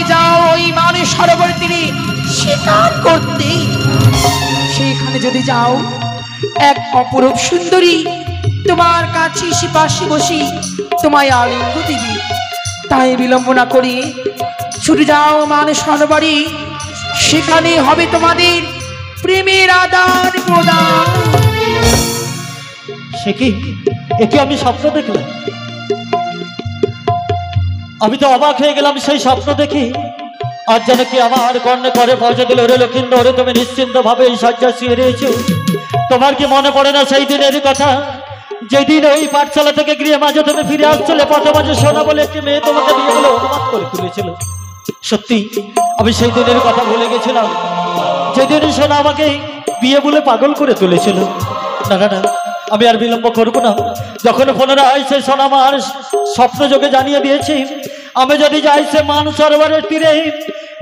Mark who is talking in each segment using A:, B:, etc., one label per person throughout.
A: যদি যাও ওই মানুষ সরোবর তীরে শিকার করতে, সেখানে যদি যাও এক অপরূপ সুন্দরী তোমার কাছে পাশে বসি তোমায় আলিঙ্গ দিবি। তাই বিলম্ব না করি ছুটে যাও মানুষ সরোবরে, সেখানে হবে তোমাদের প্রেমের আদান প্রদান।
B: সে কি, একে আমি স্বপ্ন দেখলাম? আমি তো অবাক হয়ে গেলাম সেই স্বপ্ন দেখি। আর যেন কি আমার কর্ণে করে পৌঁছে দিল, রে লক্ষিন্দর, ওরে তুমি নিশ্চিন্ত ভাবে এই শয্যা শুয়ে রয়েছো। তোমার কি মনে পড়ে না সেই দিনের কথা, যেদিন ওই পাঠশালা থেকে গৃহে মাঝে তুমি ফিরে আসছিলে, পথে মাঝে সোনা বলে একটি মেয়ে তোমাকে বিয়ে বলে অনুমান করে তুলেছিল? সত্যি আমি সেই দিনের কথা ভুলে গেছিলাম, যেদিন সোনা আমাকে বিয়ে বলে পাগল করে তুলেছিল। না না না, আমি আর বিলম্ব করবো না। যখন পুনরায় সেই সোনা আমার স্বপ্ন যোগে জানিয়ে দিয়েছি, আমি যদি যাই সে মান সরোবরের তীরে,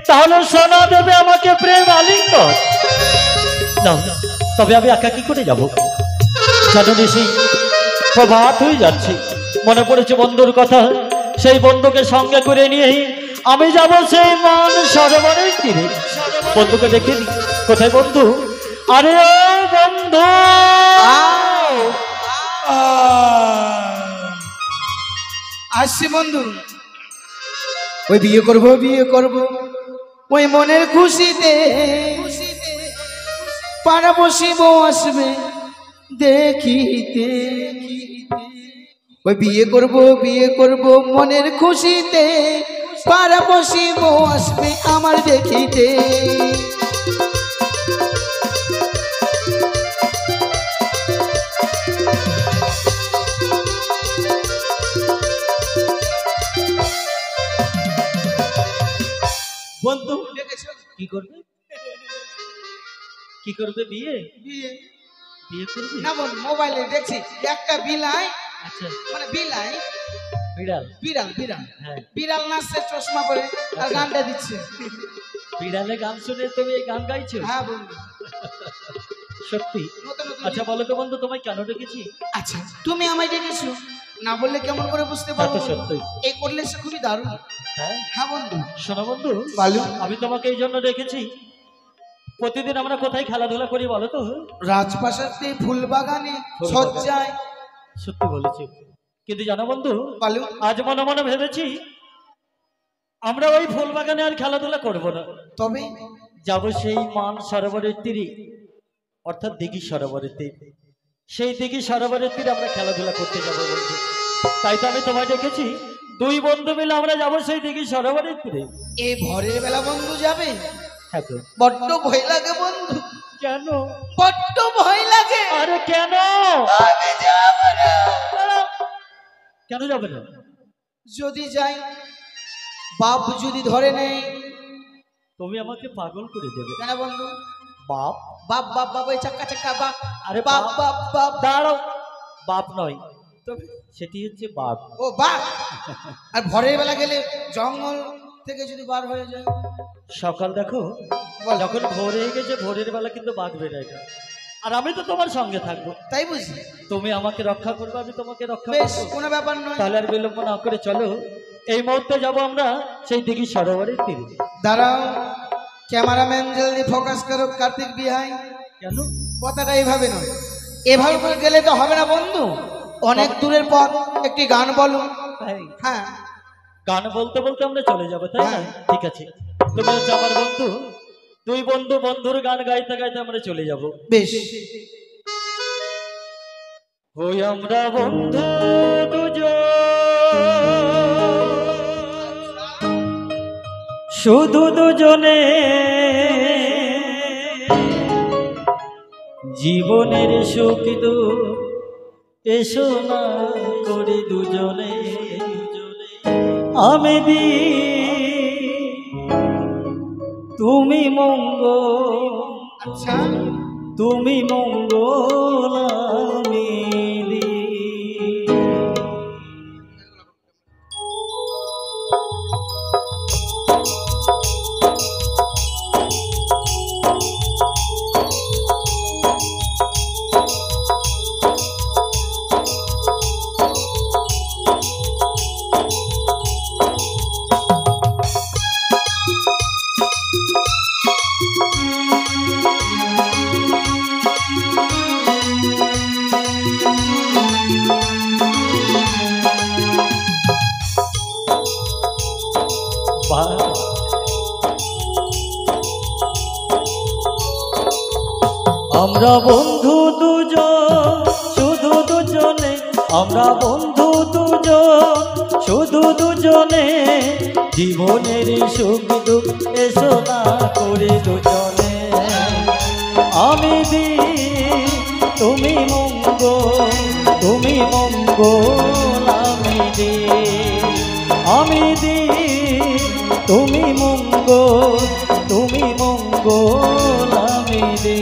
B: তাহলে সোনা দেবে আমাকে প্রেম আলিঙ্গন। না, তবে আমি একা কি করে যাব? জানি সেই প্রভাত হয়ে যাচ্ছে, মনে পড়েছে বন্ধুর কথা। সেই বন্ধুকে সঙ্গে করে নিয়েই আমি যাব সেই মান সরোবরের তীরে। বন্ধুকে দেখিনি, কোথায় বন্ধু? আরে ও বন্ধু,
C: আসছি বন্ধু। ওই বিয়ে করব ওই মনের খুশিতে, পাড়া বসিব আসবে দেখিতে। ওই বিয়ে করব মনের খুশিতে, পাড়া বসিব আসবে আমার দেখিতে।
B: বন্ধু কি করবে? কি করবে? বিয়ে বিয়ে করবে
C: না বোন, মোবাইলে দেখছি একটা বিলাই,
B: আচ্ছা
C: মানে বিলাই
B: বিড়াল
C: বিড়াল বিড়াল
B: হ্যাঁ,
C: বিড়াল নাচছে চশমা পরে আর গানটা দিচ্ছে।
B: বিড়ালে গান শুনে তুমি এই গান গাইছো?
C: হ্যাঁ বন্ধু,
B: সত্যি?
C: নতুন নতুন।
B: আচ্ছা বলো তো বন্ধু, তোমায় কেন ডেকেছি?
C: আচ্ছা, তুমি আমায় ডেকেছো, না বললে কেমন করে বুঝতে পারবো?
B: তা তো সত্যই।
C: এই করলে সে খুবই দারুণ।
B: হ্যাঁ
C: হ্যাঁ বন্ধু।
B: শোনো বন্ধু,
C: বলো।
B: আমি তোমাকে এই জন্য ডেকেছি, প্রতিদিন আমরা কোথায় খেলাধুলা করি বলো তো?
C: রাজপ্রাসাদে, ফুল বাগানে, সজ্জায়।
B: সত্যি বলেছি, কিন্তু জানো বন্ধু,
C: বলো।
B: আজ মনে মনে ভেবেছি আমরা ওই ফুল বাগানে আর খেলাধুলা করব না,
C: তবে
B: যাব সেই মান সরোবরের তীরে, অর্থাৎ দিঘি সরোবরের তীরে। সেই দিঘি সরোবরের তীরে আমরা খেলাধুলা করতে যাব বন্ধু। তাই তো আমি তোমায় ডেকেছি, দুই বন্ধু মিলে আমরা যাব সেই দিঘি সরোবরের তীরে।
C: এই ভোরের বেলা বন্ধু যাবে?
B: হ্যাঁ তো।
C: বড্ড ভয় লাগে বন্ধু।
B: কেন?
C: বড্ড ভয় লাগে।
B: আরে কেন?
C: আমি যাব না।
B: কেন যাবে না?
C: যদি যাই, বাপ যদি ধরে নেই,
B: তুমি আমাকে পাগল করে দেবে।
C: কেন বন্ধু?
B: বাপ
C: বাপ বাপ বাপ, ওই চাক্কা চাক্কা বাপ।
B: আরে
C: বাপ বাপ বাপ।
B: দাঁড়াও, বাপ নয়, সেটি হচ্ছে বাপ।
C: ও বাপ। আর ভোরের বেলা গেলে জঙ্গল থেকে যদি বার হয়ে যায়?
B: সকাল দেখো, যখন ভোর হয়ে গেছে, ভোরের বেলা কিন্তু বাঘ বেরোয় না। আর আমি তো তোমার সঙ্গে থাকবো,
C: তাই বুঝি?
B: তুমি আমাকে রক্ষা করবে, আমি তোমাকে রক্ষা
C: বেশ,
B: করবো।
C: কোনো ব্যাপার নয়।
B: তাহলে আর বিলম্ব না করে চলো, এই মুহূর্তে যাব আমরা সেই দিঘি সরোবরের তীরে।
C: দাঁড়াও, ক্যামেরাম্যান জলদি ফোকাস করো কার্তিক বিহাই।
B: কেন?
C: কথাটা এইভাবে নয়, এভাবে করে গেলে তো হবে না বন্ধু। অনেক দূরের পথ, একটি গান বলো।
B: তাই?
C: হ্যাঁ,
B: গান বলতে বলতে আমরা চলে যাবো, তাই না? ঠিক আছে, তুমি হচ্ছে আমার বন্ধু, দুই বন্ধু বন্ধুর গান গাইতে গাইতে আমরা চলে যাব।
C: বেশ।
B: হই আমরা বন্ধু দুজন, শুধু দুজনে, জীবনের সুখ দুঃখ এসো না করি দুজনে। আমি দি তুমি মঙ্গল,
C: আচ্ছা,
B: তুমি মঙ্গল আমি দি। মা আমরা বন্ধু দুজন শুধু দুজনে, আমরা বন্ধু দুজন শুধু দুজনে, জীবনের সুখ দুঃখ এসো না করে দুজনে। আমি দি তুমি মঙ্গল, তুমি মঙ্গল আমি দি, আমি দি তুমি মঙ্গল, তুমি মঙ্গল আমি দি।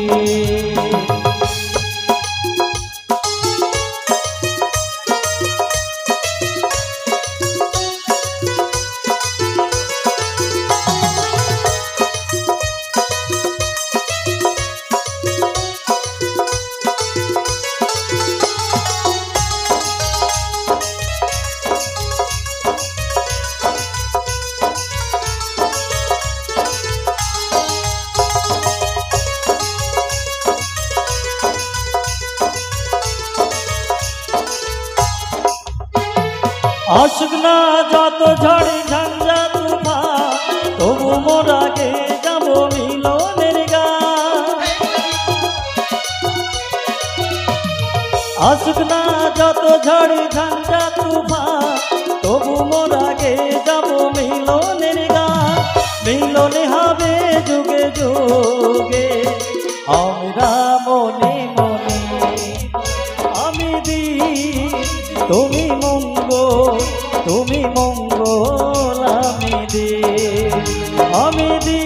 B: আসুক না যত ঝড়ে ঝঞ্ঝা তুফান, তবু মোর আগে যাব মিলনের গান। আসুক না যত ঝড়ে ঝঞ্ঝা তুফান, তবু মোর আগে যাব মিলনের গান। মিলনে হবে যুগে যুগে আমরা মনে মনে, আমি দি তুমি মঙ্গল, তুমি মঙ্গল আমি দি, আমি দি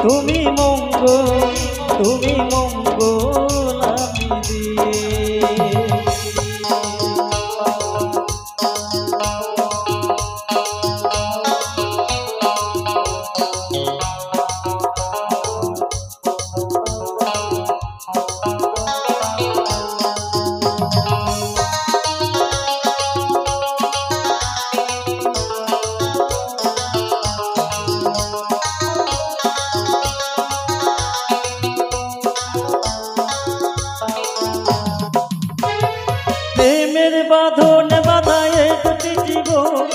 B: তুমি মঙ্গল, তুমি মঙ্গল আমি দি। প্রেমের বাঁধনে বাঁধায় দুটি জীবন,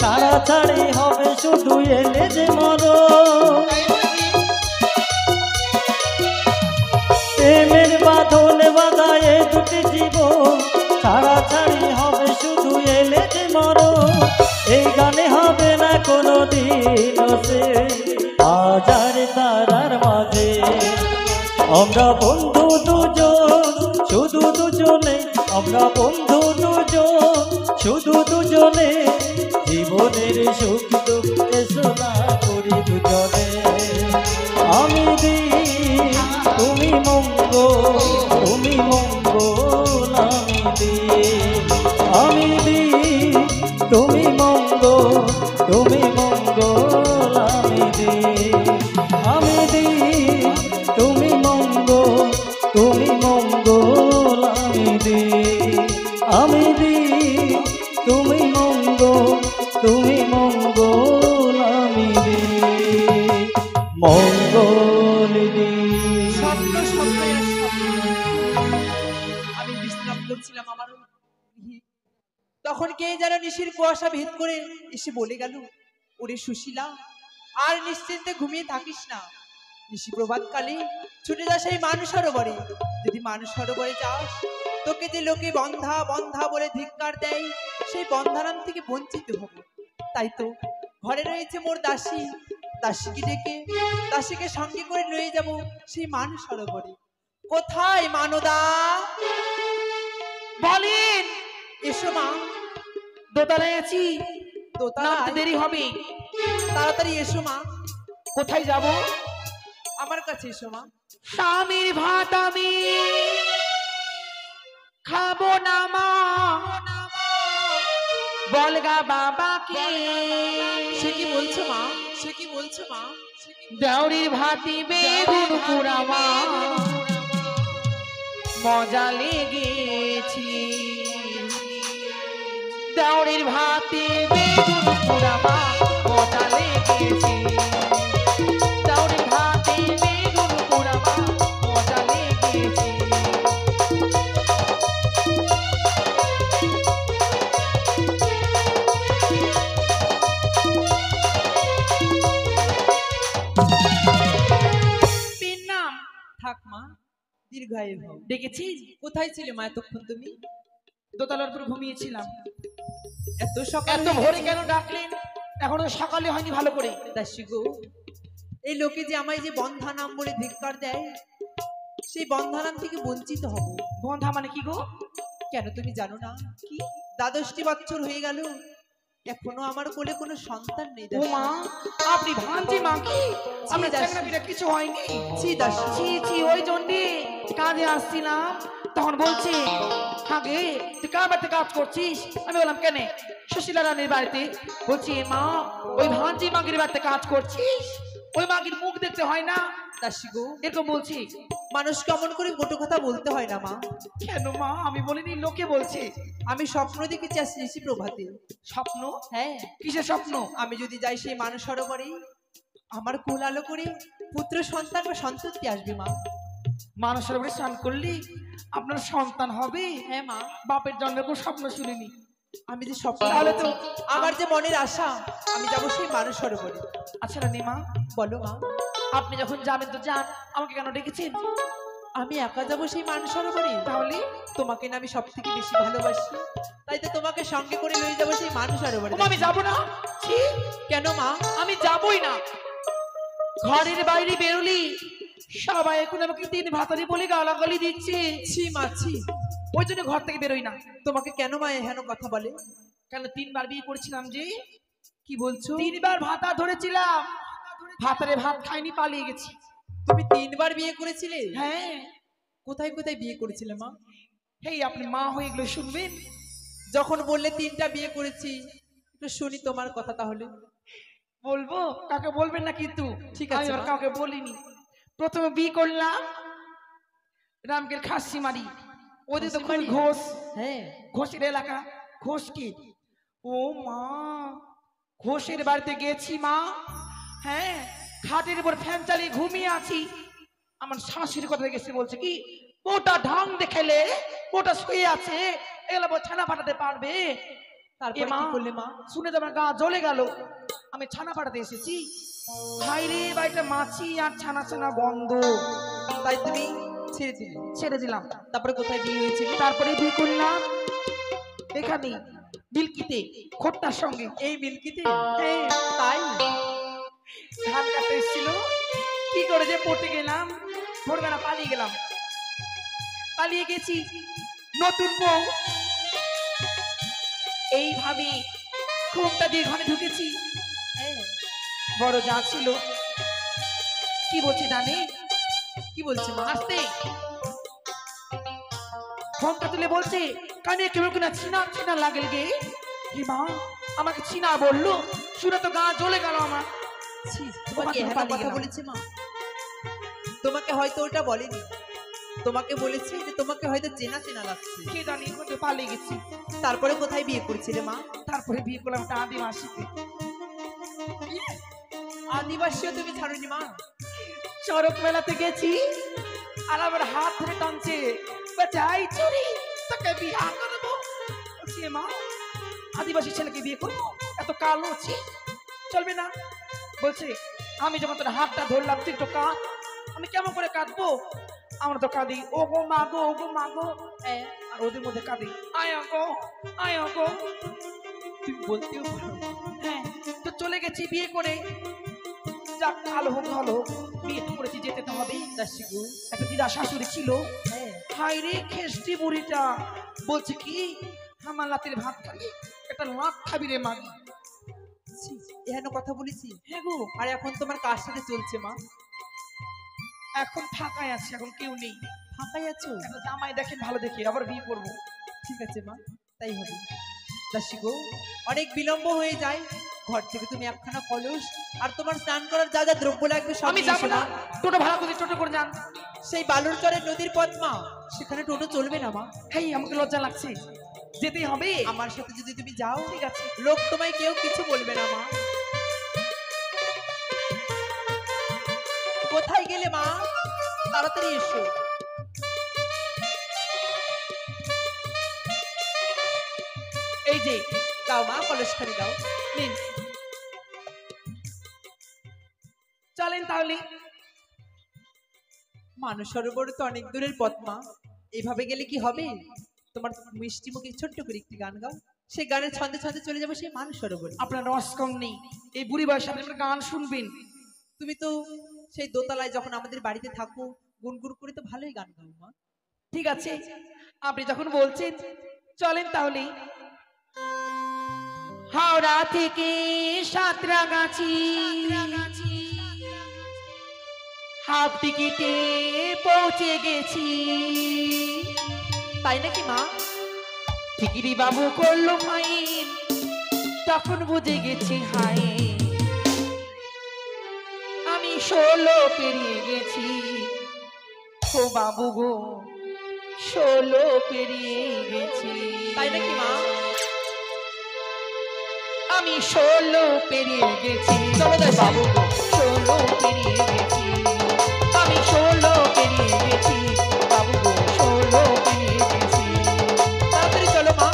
B: ছাড়াছাড়ি হবে শুধু এলে যে মরণ। প্রেমের বাঁধনে বাঁধায় দুটি জীবন, ছাড়াছাড়ি হবে শুধু এলে যে মরণ। এই গানে হবে না কোনো দিন সে হাজার তারার মাঝে, আমরা বন্ধু দুজন শুধু দুজনে, আমরা বন্ধু দুজন শুধু দুজনে, জীবনের সুখ দুঃখ এসো না করি দুজনে। আমি দি তুমি মঙ্গল, তুমি মঙ্গল আমি দি, আমি দি তুমি মঙ্গল, তুমি মঙ্গল আমি দি, আমি দি তুমি মঙ্গল, তুমি মঙ্গল আমি দি, আমি দি তুমি মঙ্গল, তুমি মঙ্গল আমি দি, মঙ্গল দি।
A: স্বপ্ন স্বপ্ন আমি বিশ্রাম করছিলাম আমার গৃহে, তখন কে যেন নিশির কুয়াশা ভেদ করে এসে বলে গেল, ওরে সুশীলা আর নিশ্চিন্তে ঘুমিয়ে থাকিস না, নিশি প্রভাতকালে ছুটে যা সেই মানুষ সরোবরে। যদি মানুষ সরোবরে যাস, তোকে যে লোকে বন্ধা বন্ধা বলে ধিক্কার দেয়, সেই বন্ধারাম থেকে বঞ্চিত হবো। তাই তো ঘরে রয়েছে মোর দাসী, দাসীকে ডেকে দাসীকে সঙ্গে করে নিয়ে যাব সেই মানুষ সরোবরে। কোথায় মানদা বলেন? এসো মা। দোতলায় আছি, দোতলায় দেরি হবে, তাড়াতাড়ি এসো মা। কোথায় যাব? আমার কাছে এসো মা। স্বামীর ভাত আমি খাবো না মা, বলগা বাবাকে। সে কি বলছো মা? সে কি বলছো মা? দেউরির ভাতি বেগুন পোড়া মা, মজা লেগেছি। দেউরির ভাতি বেগুন পোড়া মা, মজা লেগেছি। দেউরির ভাতি বেগুন পোড়া মা, মজা লেগেছি।
D: দীর্ঘায়ু হও।
C: ডেকেছিস?
D: কোথায় ছিলে মা এতক্ষণ তুমি?
C: দোতলার উপর ঘুমিয়েছিলাম।
D: এত সকাল
C: এত ভোরে কেন ডাকলেন? এখনো সকালে হয়নি ভালো করে।
D: দাসী গো, এই লোকে যে আমায় যে বন্ধা নাম বলে ধিক্কার দেয়, সেই বন্ধা নাম থেকে বঞ্চিত হব।
C: বন্ধা মানে কি গো?
D: কেন তুমি জানো না?
C: কি?
D: 12টি বছর হয়ে গেল, এখনো আমার কোলে কোনো সন্তান নেই।
C: ও মা, আপনি ভাঞ্জি মা কি? আমরা
D: দাসী।
C: চাকরা পিঠা কিছু হয়নি।
D: ছি দাসী,
C: ছি ছি, ওই জন্যে কাজে আসছিলাম, তখন বলছে আগে তুই কার বাড়িতে কাজ করছিস? আমি বললাম কেন? সুশীলা রানীর বাড়িতে। বলছি মা, ওই ভাঞ্জি মাগির বাড়িতে কাজ করছিস? ওই মাগির মুখ দেখতে হয় না?
D: দাসী গো,
C: এরকম বলছি।
D: মানুষ কেমন করে গোটো কথা বলতে হয় না মা।
C: কেন মা? আমি বলিনি, লোকে বলছে।
D: আমি স্বপ্ন দেখেছি আজ নিশি প্রভাতে।
C: স্বপ্ন?
D: হ্যাঁ,
C: কিসের স্বপ্ন?
D: আমি যদি যাই সেই মানুষ সরোবরে, আমার কোল আলো করে পুত্র সন্তান বা সন্ততি আসবে মা।
C: মানুষের উপরে স্নান করলি আপনার সন্তান হবে?
D: হ্যাঁ মা,
C: বাপের জন্মের কোনো স্বপ্ন শুনিনি।
D: আমি যে স্বপ্ন
C: তাহলে তো
D: দেখেছি, আমার যে মনের আশা, আমি যাবো সেই মানুষ সরোবরে।
C: আচ্ছা রানী মা,
D: বলো মা,
C: আপনি যখন যাবেন তো যান, আমাকে কেন ডেকেছেন?
D: আমি একা যাবো সেই মানুষ সরোবরে?
C: তাহলে
D: তোমাকে না আমি সব থেকে বেশি ভালোবাসি, তাই তো তোমাকে সঙ্গে করে নিয়ে যাবো সেই মানুষ সরোবরে।
C: আমি যাব না। ছি,
D: কেন মা?
C: আমি যাবই না। ঘরের বাইরে বেরোলি সবাই এখন আমাকে তিন ভাতারি বলে গালাগালি দিচ্ছে।
D: ছি মা, ছি।
C: ওই জন্য ঘর থেকে বেরোই না।
D: তোমাকে কেন মা এহেন কথা বলে?
C: কেন? 3বার বিয়ে করেছিলাম যে।
D: কি বলছো?
C: 3বার ভাতা ধরেছিলাম, ভাতারে ভাত খাইনি, পালিয়ে গেছি।
D: তুমি 3বার বিয়ে করেছিলে?
C: হ্যাঁ।
D: কোথায় কোথায় বিয়ে করেছিলে মা?
C: হেই, আপনি মা হয়ে এগুলো শুনবেন?
D: যখন বললে 3টা বিয়ে করেছি, একটু শুনি তোমার কথা তাহলে।
C: বলবো? কাকে বলবেন না কিন্তু।
D: ঠিক আছে,
C: আমি আর
D: মা।
C: কাউকে বলিনি। প্রথমে বিয়ে করলাম রামকের খাসি মারি, ওদের তো খুব
D: খাসিমারি?
C: ঘোষ,
D: হ্যাঁ।
C: ঘোষের এলাকা। ঘোষ কি? ও মা, ঘোষের বাড়িতে গেছি মা। হ্যাঁ, খাটের উপর ফ্যান চালিয়ে ঘুমিয়ে আছি। আমার শাশুড়ির কথা গেছে, বলছে কি ওটা ঢং দেখালে, ওটা শুয়ে আছে, এগুলো ছানা ফাটাতে পারবে?
D: তারপরে
C: মা,
D: কি করলে মা?
C: শুনে তো আমার গা জ্বলে গেল। আমি ছানা ফাটাতে এসেছি, হাই রে বাড়িটা মাছি আর ছানা ছানা গন্ধ।
D: তাই তুমি ছেড়ে দিলে?
C: ছেড়ে দিলাম।
D: তারপরে কোথায় বিয়ে হয়েছিল?
C: তারপরে বিয়ে করলাম এখানে বিলকিতে, খোট্টার সঙ্গে।
D: এই মিল্কিতে?
C: হ্যাঁ,
D: তাই?
C: ধান কাটতে এসেছিল, কি করে যে পড়তে গেলাম, ভোরবেলা পালিয়ে গেলাম। পালিয়ে গেছি, নতুন বউ এইভাবে ঘুমটা দিয়ে ঘরে ঢুকেছি।
D: হ্যাঁ।
C: বড় যা ছিল কি বলছি জানি?
D: কি বলছে মা?
C: আসতে ঘুমটা তুলে বলছে কানে কেউ কিনা চিনা চিনা লাগল গে। কি মা, আমাকে চিনা বললো? শুনে তো গা জ্বলে গেল আমার।
D: ছি, তোমাকে এহেন
C: পালিয়ে
D: কথা
C: গেলাম।
D: বলেছে মা? তোমাকে হয়তো ওটা বলেনি, তোমাকে বলেছে যে তোমাকে হয়তো চেনা চেনা লাগছে।
C: কে জানি, হয়তো পালিয়ে গেছি।
D: তারপরে কোথায় বিয়ে করেছিলে মা?
C: তারপরে বিয়ে করলাম একটা আদিবাসীকে।
D: আদিবাসীও তুমি ছাড়োনি মা?
C: চড়ক মেলাতে গেছি, আর আমার হাত ধরে টানছে, বাঁচাই চুরি, তাকে বিয়ে করবো। বলছি এ মা, আদিবাসী ছেলেকে বিয়ে করবো? এত কালো ছি, চলবে না। বলছে আমি যখন তোর হাতটা ধরলাম তুই একটু কাঁদ। আমি কেমন করে কাঁদবো? আমরা তো কাঁদি, ও গো মা গো, ও গো মা গো। আর ওদের মধ্যে কাঁদি, আয় গো, আয় গো।
D: তুমি বলতেও পারো।
C: হ্যাঁ, তো চলে গেছি বিয়ে করে। যাক, ভালো হোক ভালো হোক, বিয়ে তো করেছি, যেতে তো হবে।
D: দাসী গো।
C: একটা দিদা শাশুড়ি ছিল,
D: হ্যাঁ।
C: হাই রে খেষ্টি বুড়িটা, বলছে কি আমার লাতের ভাত খাবি, একটা লাত খাবি রে মাগি।
D: ছি, এহেন কথা বলেছি?
C: হ্যাঁ গো।
D: আর এখন তোমার কার সাথে চলছে মা?
C: এখন ফাঁকাই আছে, এখন কেউ নেই।
D: ফাঁকাই আছো?
C: একটা জামাই দেখেন ভালো দেখে, আবার বিয়ে করবো।
D: ঠিক আছে মা, তাই হবে। দাসী গো, অনেক বিলম্ব হয়ে যায়, ঘর থেকে তুমি একখানা কলস আর তোমার স্নান করার যা যা দ্রব্য লাগবে সব
C: আমি
D: নিয়ে
C: যাবো
D: এসো
C: না,
D: মা।
C: টোটো ভাড়া করে টোটো করে যান।
D: সেই বালুর চরের নদীর পথ মা, সেখানে টোটো চলবে না মা।
C: হেই, আমাকে লজ্জা লাগছে, যেতেই হবে।
D: আমার সাথে যদি তুমি যাও,
C: ঠিক আছে।
D: লোক তোমায় কেউ কিছু বলবে না মা। কোথায় গেলে মা? তাড়াতাড়ি এসো।
C: এই যে
D: দাও মা, কলসখানি দাও।
C: নিন, চলেন তাহলে।
D: মানুষ সরোবর তো অনেক দূরের পথ মা, এইভাবে গেলে কি হবে? তোমার মিষ্টি মুখে ছোট্ট করে একটি গান গাও, সেই গানের ছন্দে ছন্দে চলে যাবো সেই মানুষ সরোবরে।
A: আপনার রস কম নেই, এই বুড়ি বয়সে আপনি আপনার গান শুনবেন।
D: তুমি তো সেই দোতলায় যখন আমাদের বাড়িতে থাকো গুনগুন করে তো ভালোই গান গাও মা।
A: ঠিক আছে, আপনি যখন বলছেন চলেন তাহলে। হাওড়া থেকে সাঁতরাগাছি হাফ টিকিটে পৌঁছে গেছি।
D: তাই নাকি মা?
A: টিকিরি বাবু করলো ফাইন, তখন বুঝে গেছি হাই আমি 16 পেরিয়ে গেছি। ও বাবু গো 16 পেরিয়ে গেছি।
D: তাই নাকি মা?
A: আমি 16 পেরিয়ে গেছি। চলো তাই বাবু গো 16 পেরিয়ে গেছি। আমি 16 পেরিয়ে গেছি বাবু গো 16 পেরিয়ে গেছি।
D: তাড়াতাড়ি চলো মা।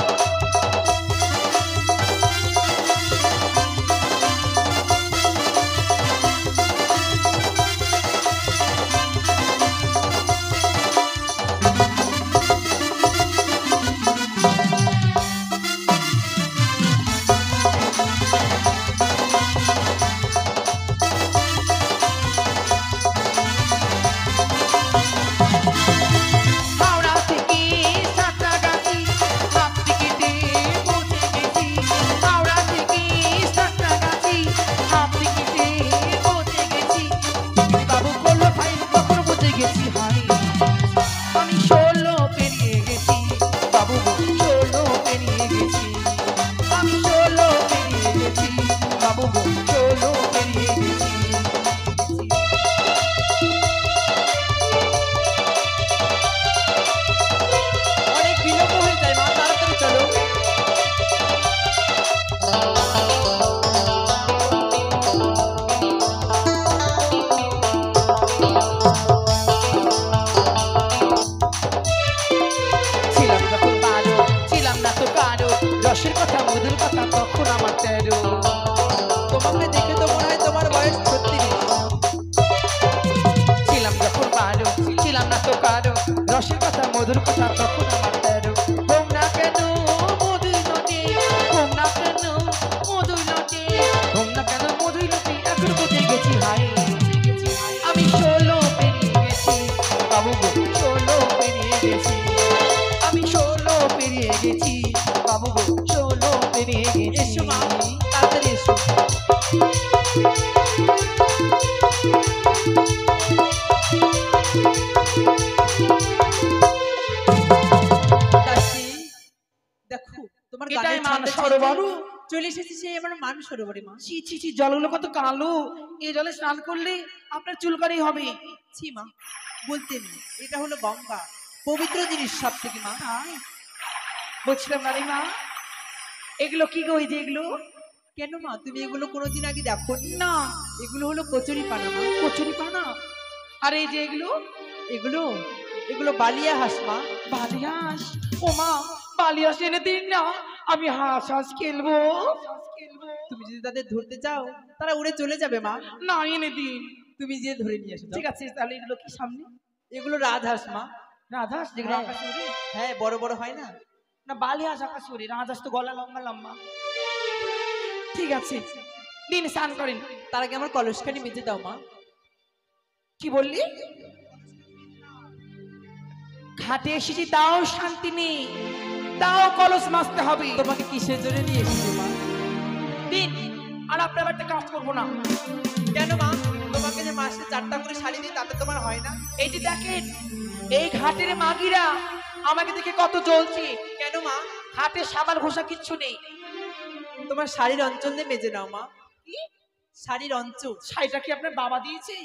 A: হাওড়া থেকে সাঁতরাগাছি হাফ টিকিটে পৌঁছে গেছি। হাওড়া থেকে সাঁতরাগাছি হাফ টিকিটে পৌঁছে গেছি। বাবু করলো ফাইন, তখন বুঝে গেছি হাই আমি 16 পেরিয়ে গেছি। বাবু গো 16 পেরিয়ে গেছি। আমি 16 পেরিয়ে গেছি বাবু গো 16 পেরিয়ে গেছি।
D: অনেক বিলম্ব হয়ে যায় মা, তাড়াতাড়ি চলো।
A: ছিলাম যখন 12, ছিলাম না তো কারো, রসের কথা মধুর কথা তখন আমার 13।
D: তোমাকে দেখে তো মনে হয় তোমার বয়স 36।
A: ছিলাম যখন 12, ছিলাম না তো কারো, রসের কথা মধুর কথা তখন আমার 13। হোম না কেন মধুর নদী, হোম না কেন মধুর নদী, হোম না কেন মধুর নদী, এখন বুঝে গেছি হাই আমি 16 পেরিয়ে গেছি। বাবু গো 16 পেরিয়ে গেছি। আমি 16 পেরিয়ে গেছি বাবু গো 16 পেরিয়ে গেছি।
D: এসো মা, তাড়াতাড়ি এসো। দাসী, দেখো তোমার
A: এটাই
D: গানের
A: মান
D: ছন্দে
A: সরোবর।
D: ছন্দে চলে এসেছি সেই আমার মানুষ সরোবরে মা।
A: ছি ছি ছি, জলগুলো কত কালো, এই জলে স্নান করলে আপনার চুলকানি হবে।
D: ছি মা, বলতে নেই, এটা হলো গঙ্গা, পবিত্র জিনিস সব থেকে মা।
A: তাই বলছিলাম না রে মা, এগুলো কি গো, এই যে এগুলো?
D: কেন মা, তুমি এগুলো কোনোদিন আগে দেখোনি?
A: না,
D: এগুলো হলো কচুরি পানা মা।
A: কচুরি পানা। আর এই যে এগুলো?
D: এগুলো এগুলো বালিয়া হাঁস মা।
A: বালিয়াস। ও মা, বালিয়াস এনে দিন না, আমি হাঁস হাঁস খেলবো।
D: তুমি যদি তাদের ধরতে চাও তারা উড়ে চলে যাবে মা।
A: না, এনে দিন।
D: তুমি যে ধরে নিয়ে এসো।
A: ঠিক আছে, তাহলে এগুলো কি সামনে?
D: এগুলো রাজহাঁস মা।
A: রাধাস, যেগুলো
D: হ্যাঁ।
A: আকাশে ওড়ে?
D: হ্যাঁ, বড় বড় হয় না?
A: না, বালিয়াস আকাশে ওড়ে, রাধাস তো গলা লম্বা লম্বা। ঠিক আছে, দিন স্নান করেন।
D: তার আগে আমার কলসখানি মেজে দাও মা।
A: কি বললি? ঘাটে এসেছি তাও শান্তি নেই, তাও কলস মাজতে হবে।
D: তোমাকে কিসের জন্য নিয়ে এসেছি মা?
A: দিন, আর আপনার বাড়িতে কাজ করবো না।
D: কেন মা, তোমাকে যে মাসে 4টা করে শাড়ি দিই তাতে তোমার হয় না?
A: এই যে দেখেন, এই ঘাটের মাগিরা আমাকে দেখে কত জ্বলছে।
D: কেন মা?
A: ঘাটে সাবান ঘষা কিচ্ছু নেই।
D: তোমার শাড়ির অঞ্চল দিয়ে মেজে নাও মা।
A: কি?
D: শাড়ির অঞ্চল।
A: শাড়িটা কি আপনার বাবা দিয়েছে?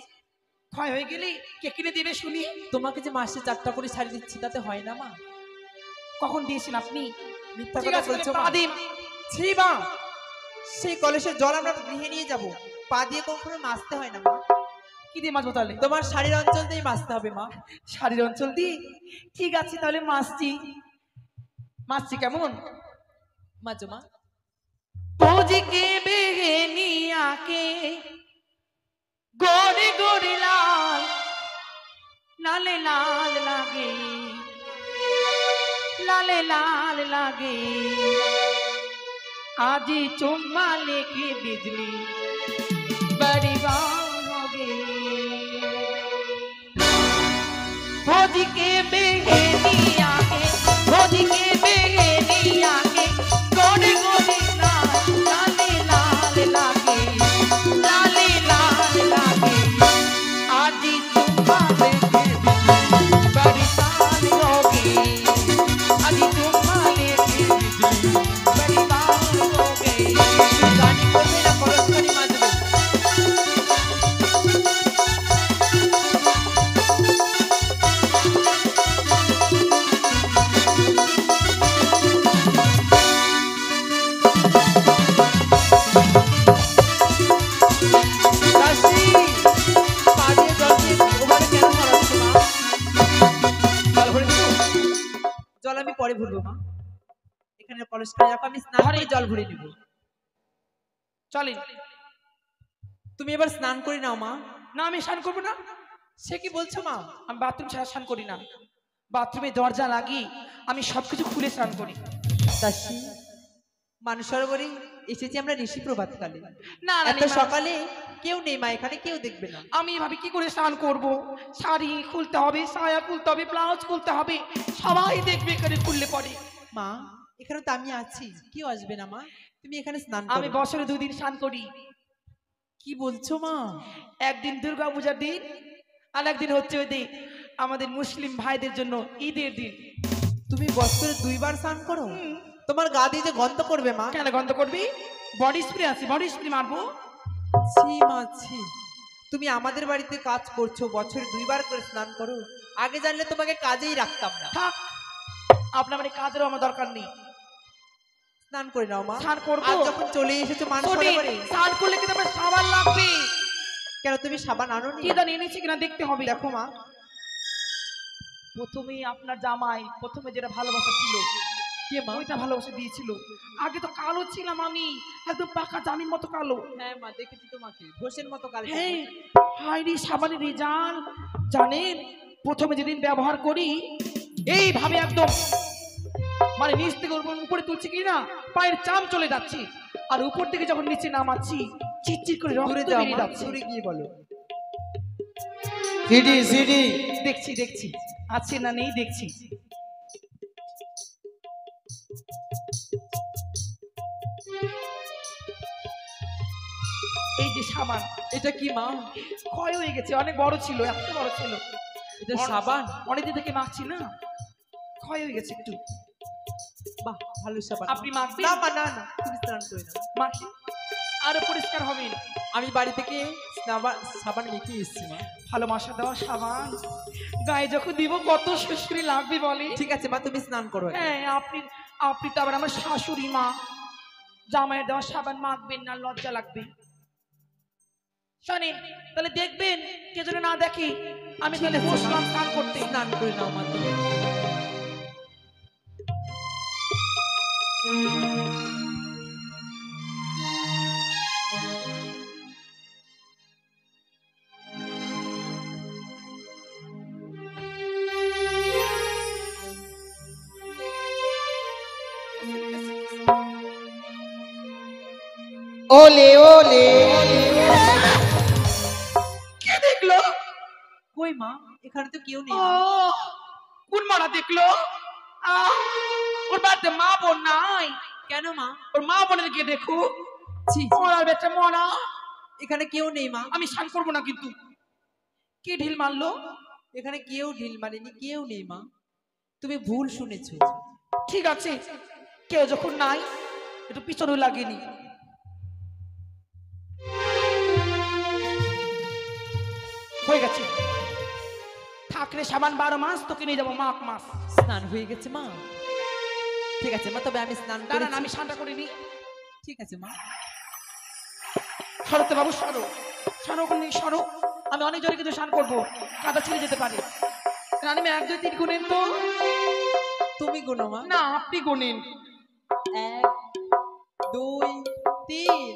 A: ক্ষয় হয়ে গেলে কে কিনে দেবে শুনি?
D: তোমাকে যে মাসে 4টা করে শাড়ি দিচ্ছি তাতে হয় না মা?
A: কখন দিয়েছেন আপনি?
D: মিথ্যা
A: ঠিক
D: কথা
A: আছে,
D: বলছো
A: পা
D: মা।
A: দিন।
D: ছি মা, সেই কলসের জল আমরা গৃহে নিয়ে যাব, পা দিয়ে কখনো মাজতে হয় না মা।
A: কি দিয়ে মাজবো তাহলে?
D: তোমার শাড়ির অঞ্চল দিয়ে মাজতে হবে মা।
A: শাড়ির অঞ্চল দিয়ে? ঠিক আছে, তাহলে মাছছি। মাছছি কেমন?
D: মাজো মা।
A: पूज के बेगनिया के गोरे गोरे लाल লালে লাল লাগে, লালে লাল লাগে, আজি चुम्मा लेके बिजली बड़ी बात हो गई। भौजी के बेगेनी आके, भौजी के बेगेनी आके, गोरे गोरे लाले लाल लागे, लाले लाल लागे, आजी चुम्मा लेके बिजली बड़ी बात हो गई, आजी चुम्मा लेके बिजली बड़ी बात हो गई।
D: গানি করবে না পরস্পরই মাজবে। দাসী, পা দিয়ে জল দিয়ে ওভাবে কেন ভরাচ্ছ মা?
C: জল ভরে দিবো?
D: জল আমি পরে ভরবো মা, এখানে কলস করে রাখো, আমি স্নান করে জল ভরে নিব।
C: চলেন।
D: তুমি এবার স্নান করে নাও মা।
C: না আমি স্নান করবো না,
D: সে কি বলছো মা?
C: আমি বাথরুম ছাড়া স্নান করি না। বাথরুমে দরজা লাগিয়ে আমি সবকিছু খুলে স্নান করি।
D: দাসী, মানুষ সরোবরে এসেছি আমরা ঋষি প্রভাত কালে,
C: না না
D: এত সকালে কেউ নেই মা, এখানে কেউ দেখবে না।
C: আমি ভাবি কি করে স্নান করব? শাড়ি খুলতে হবে, সায়া খুলতে হবে, ব্লাউজ খুলতে হবে, সবাই দেখবে এখানে খুললে পরে।
D: মা এখানে তো আমি আছি, কেউ আসবে না মা, তুমি এখানে স্নান
C: আমি
D: করো।
C: বছরে 2 দিন স্নান করি।
D: কি বলছো মা?
C: একদিন দুর্গা পূজার দিন, আর একদিন হচ্ছে ওই দিন আমাদের মুসলিম ভাইদের জন্য ঈদের দিন।
D: তুমি বছরে 2 বার স্নান করো? তোমার গা দিয়ে যে গন্ধ করবে মা।
C: কেন গন্ধ করবি? বডি স্প্রে আছে, বডি স্প্রে মারবো।
D: ছি মা ছি, তুমি আমাদের বাড়িতে কাজ করছো, বছরে 2 বার করে স্নান করো, আগে জানলে তোমাকে কাজেই রাখতাম না।
C: থাক, আপনার মানে কাজেরও আমার দরকার নেই।
D: স্নান করে নাও মা।
C: স্নান করবো?
D: আজ যখন চলে এসেছো মানুষ
C: শোনেন,
D: সরোবরে,
C: স্নান করলে কিন্তু আমার সাবান লাগবে।
D: কেন তুমি সাবান আনোনি?
C: কি জানি এনেছি কিনা দেখতে হবে।
D: দেখো মা,
C: প্রথমে আপনার জামাই প্রথমে যেটা ভালোবাসা ছিল,
D: কে মা?
C: ওইটা ভালোবাসা দিয়েছিল। আগে তো কালো ছিলাম আমি, একদম পাকা জামিন মতো কালো।
D: হ্যাঁ মা, দেখেছি তোমাকে ঘোষের মতো কাল।
C: হ্যাঁ, হাইরি সাবানের রেজাল্ট জানেন, প্রথমে যেদিন ব্যবহার করি এইভাবে একদম মানে নিচ থেকে উপরে তুলছি কি না, পায়ের চাম চলে যাচ্ছে, আর উপর থেকে যখন নিচে নামাচ্ছি চিটচিট করে
D: দূরে
C: রক্ত
D: যাও
C: বেরিয়ে
D: মা,
C: যাচ্ছে।
D: দূরে গিয়ে বলো।
B: সিডি সিডি
C: দেখছি দেখছি আছে না নেই দেখছি। এই যে সাবান,
D: এটা কি মা?
C: ক্ষয় হয়ে গেছে, অনেক বড় ছিল, এত বড় ছিল।
D: এটা সাবান?
C: অনেকদিন থেকে মাখছি না, ক্ষয় হয়ে গেছে একটু।
D: বাহ, ভালো সাবান।
C: আপনি মাখবেন?
D: না মা, না না, তুমি স্নান করে নাও।
C: মাখি আরো পরিষ্কার হবেন।
D: আমি বাড়ি থেকে সাবান মেখে এসেছি মা।
C: ভালোবাসা দেওয়া সাবান গায়ে যখন দিব কত সুশ্রী লাগবে বলে।
D: ঠিক আছে মা, তুমি স্নান করো।
C: হ্যাঁ, আপনি আপনি তো আবার আমার শাশুড়ি মা, জামাইয়ের দেওয়া সাবান মাখবেন না, লজ্জা লাগবে। শোনেন, তাহলে দেখবেন কে যেন না দেখি, আমি তাহলে বসলাম স্নান করতে।
D: স্নান করে নাও মা তুমি।
B: ওলে ওলে
C: কে দেখলো?
D: কই মা, এখানে তো কেউ নেই
C: ও,
D: মা।
C: কোন মারা দেখলো? ওর বাড়িতে মা বোন নাই?
D: কেন মা?
C: ওর মা বোনের গিয়ে দেখো।
D: ছি,
C: মরার বেটা মরা।
D: এখানে কেউ নেই মা।
C: আমি স্নান করবো না কিন্তু। কে ঢিল মারলো?
D: এখানে কেউ ঢিল মারেনি, কেউ নেই মা, তুমি ভুল শুনেছো।
C: ঠিক আছে, কেউ যখন নাই একটু পিছনেও লাগেনি। হয়ে গেছে, থাকলে সাবান 12 মাস, তোকে নিয়ে যাবো মাঘ মাস।
D: স্নান হয়ে গেছে মা? ঠিক আছে মা, তবে আমি স্নান
C: দাঁড়ান,
D: করেছি।
C: আমি স্নানটা করিনি।
D: ঠিক আছে মা।
C: সরতে বাবু সরো, সরো ওখানে সরো। আমি অনেক জোরে কিন্তু স্নান করবো, কাদা ছিঁড়ে যেতে পারে। রানী 1 2 3 গুনেন তো।
D: তুমি গুনো মা।
C: না, আপনি গুনেন।
D: 1 2 3।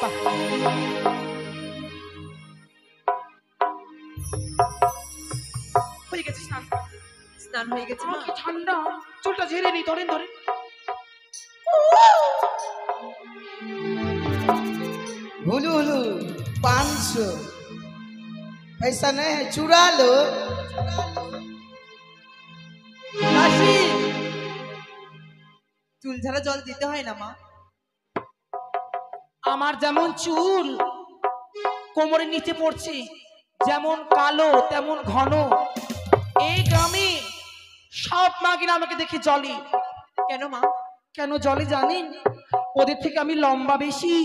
D: বাহ, স্নান হয়ে গেছে মা?
C: কি ঠান্ডা, চুলটা ঝেড়ে নি, ধরেন ধরেন।
E: हुलू हुलू 500 पैसा नहीं है, चुरा लो।
D: দাসী, চুল ঝাড়া জল দিতে হয় না মা?
C: আমার যেমন চুল কোমরের নিচে পড়ছে, যেমন কালো তেমন ঘন, এই গ্রামে সব মাগিরা আমাকে দেখে জলে।
D: কেন মা?
C: কেন জলে জানেন? ওদের থেকে আমি লম্বা বেশি,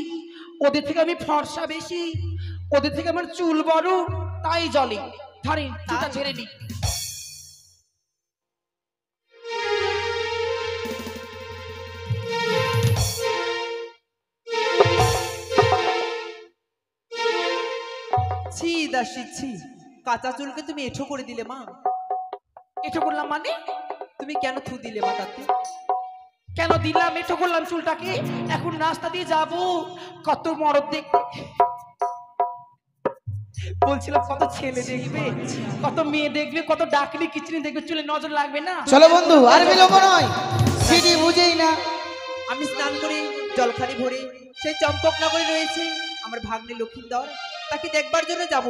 C: ওদের থেকে আমি ফর্সা বেশি, ওদের থেকে আমার চুল বড়, তাই জলে। ধরেন চুলটা ঝেড়ে নি।
D: ছি দাসী ছি, কাঁচা চুলকে তুমি এঁঠো করে দিলে মা।
C: এটো করলাম মানে?
D: তুমি কেন থু দিলে মা তাতে?
C: কেন দিলাম? এটো করলাম চুলটাকে। এখন রাস্তা দিয়ে যাব, কত মরদ দেখবে, বলছিলাম কত ছেলে দেখবে, কত মেয়ে দেখবে, কত ডাকলি কিচনি দেখবে, চুলে নজর লাগবে না?
E: চলো বন্ধু, আর বিলম্ব নয়, সিটি বুঝেই না।
D: আমি স্নান করে জলখানি ভরে সেই চম্পকনগরে রয়েছে আমার ভাগ্নে লক্ষিন্দর, তাকে দেখবার জন্য যাব।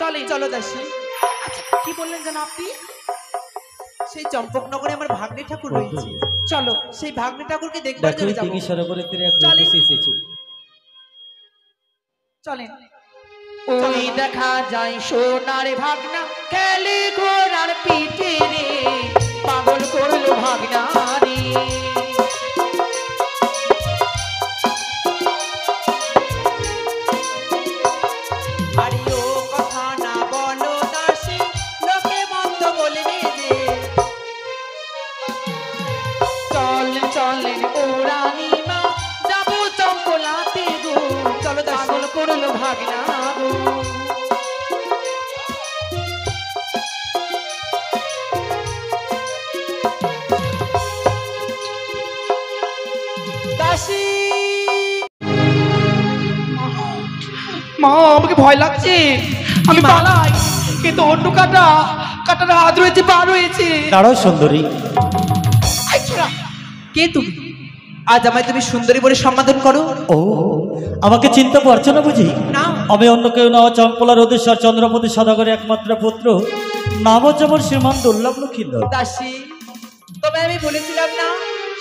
C: চলে
D: চলো দাসী।
C: কি বললেন যেন আপনি?
D: সেই চম্পকনগরে আমার ভাগ্নে ঠাকুর রয়েছে,
C: চলো।
D: সেই ভাগ্নে ঠাকুরকে দেখবার
B: দেখো
D: জন্য
B: এই
D: যাব।
B: দিঘি সরোবরের তীরে এক
C: চলে।
B: লোক এসেছে।
C: চলেন। ওই দেখা যায় সোনার ভাগনা খেলে ঘোড়ার পিঠে রে, পাগল করলো ভাগনা রে।
D: আরে ও কথা না বলো দাসী, লোকে মন্দ বলবে যে।
C: চলেন চলেন ওরানি মা, যাবো চম্পলাতে গো,
D: চলো দাসী।
C: পাগল করলো ভাগনা গো।
D: দাসী,
C: মা আমাকে ভয় লাগছে, আমি পালাই, কিন্তু অন্য কাটার হাত রয়েছে, পা রয়েছে।
B: দাঁড়াও সুন্দরী,
C: আই ছোড়া,
D: কে তুমি? আজ আমায় তুমি সুন্দরী বলে সম্বোধন করো?
B: ও আমাকে চিনতে পারছো না বুঝি?
D: না।
B: আমি অন্য কেউ না, চম্পলার অধীশ্বর চন্দ্রপতি সদাগরের একমাত্র পুত্র, নাম হচ্ছে আমার শ্রীমান দুর্লভ লক্ষিন্দর।
D: দাসী, তবে আমি বলেছিলাম না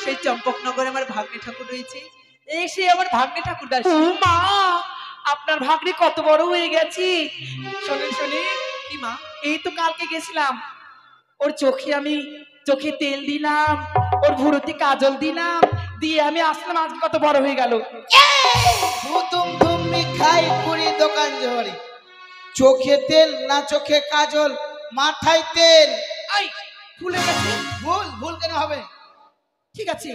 D: সেই চম্পকনগরে আমার ভাগ্নে ঠাকুর রয়েছে, এই সেই আমার ভাগ্নে ঠাকুর।
C: ও
D: দাসী,
C: মা, আপনার ভাগ্নি কত বড় হয়ে গেছি। শোনেন শোনেন,
D: কি মা?
C: এই তো কালকে গেছিলাম, ওর চোখে তেল দিলাম, ওর ভুরুতে কাজল দিলাম, দিয়ে আমি আসলাম, আজকে কত বড় হয়ে গেল।
E: তুম তুম মিঠাই পুরি দোকান জহরি, চোখে তেল না চোখে কাজল, মাথায় তেল।
C: আই ফুলে গেছে।
E: ভুল ভুল কেন হবে?
C: ঠিক আছে,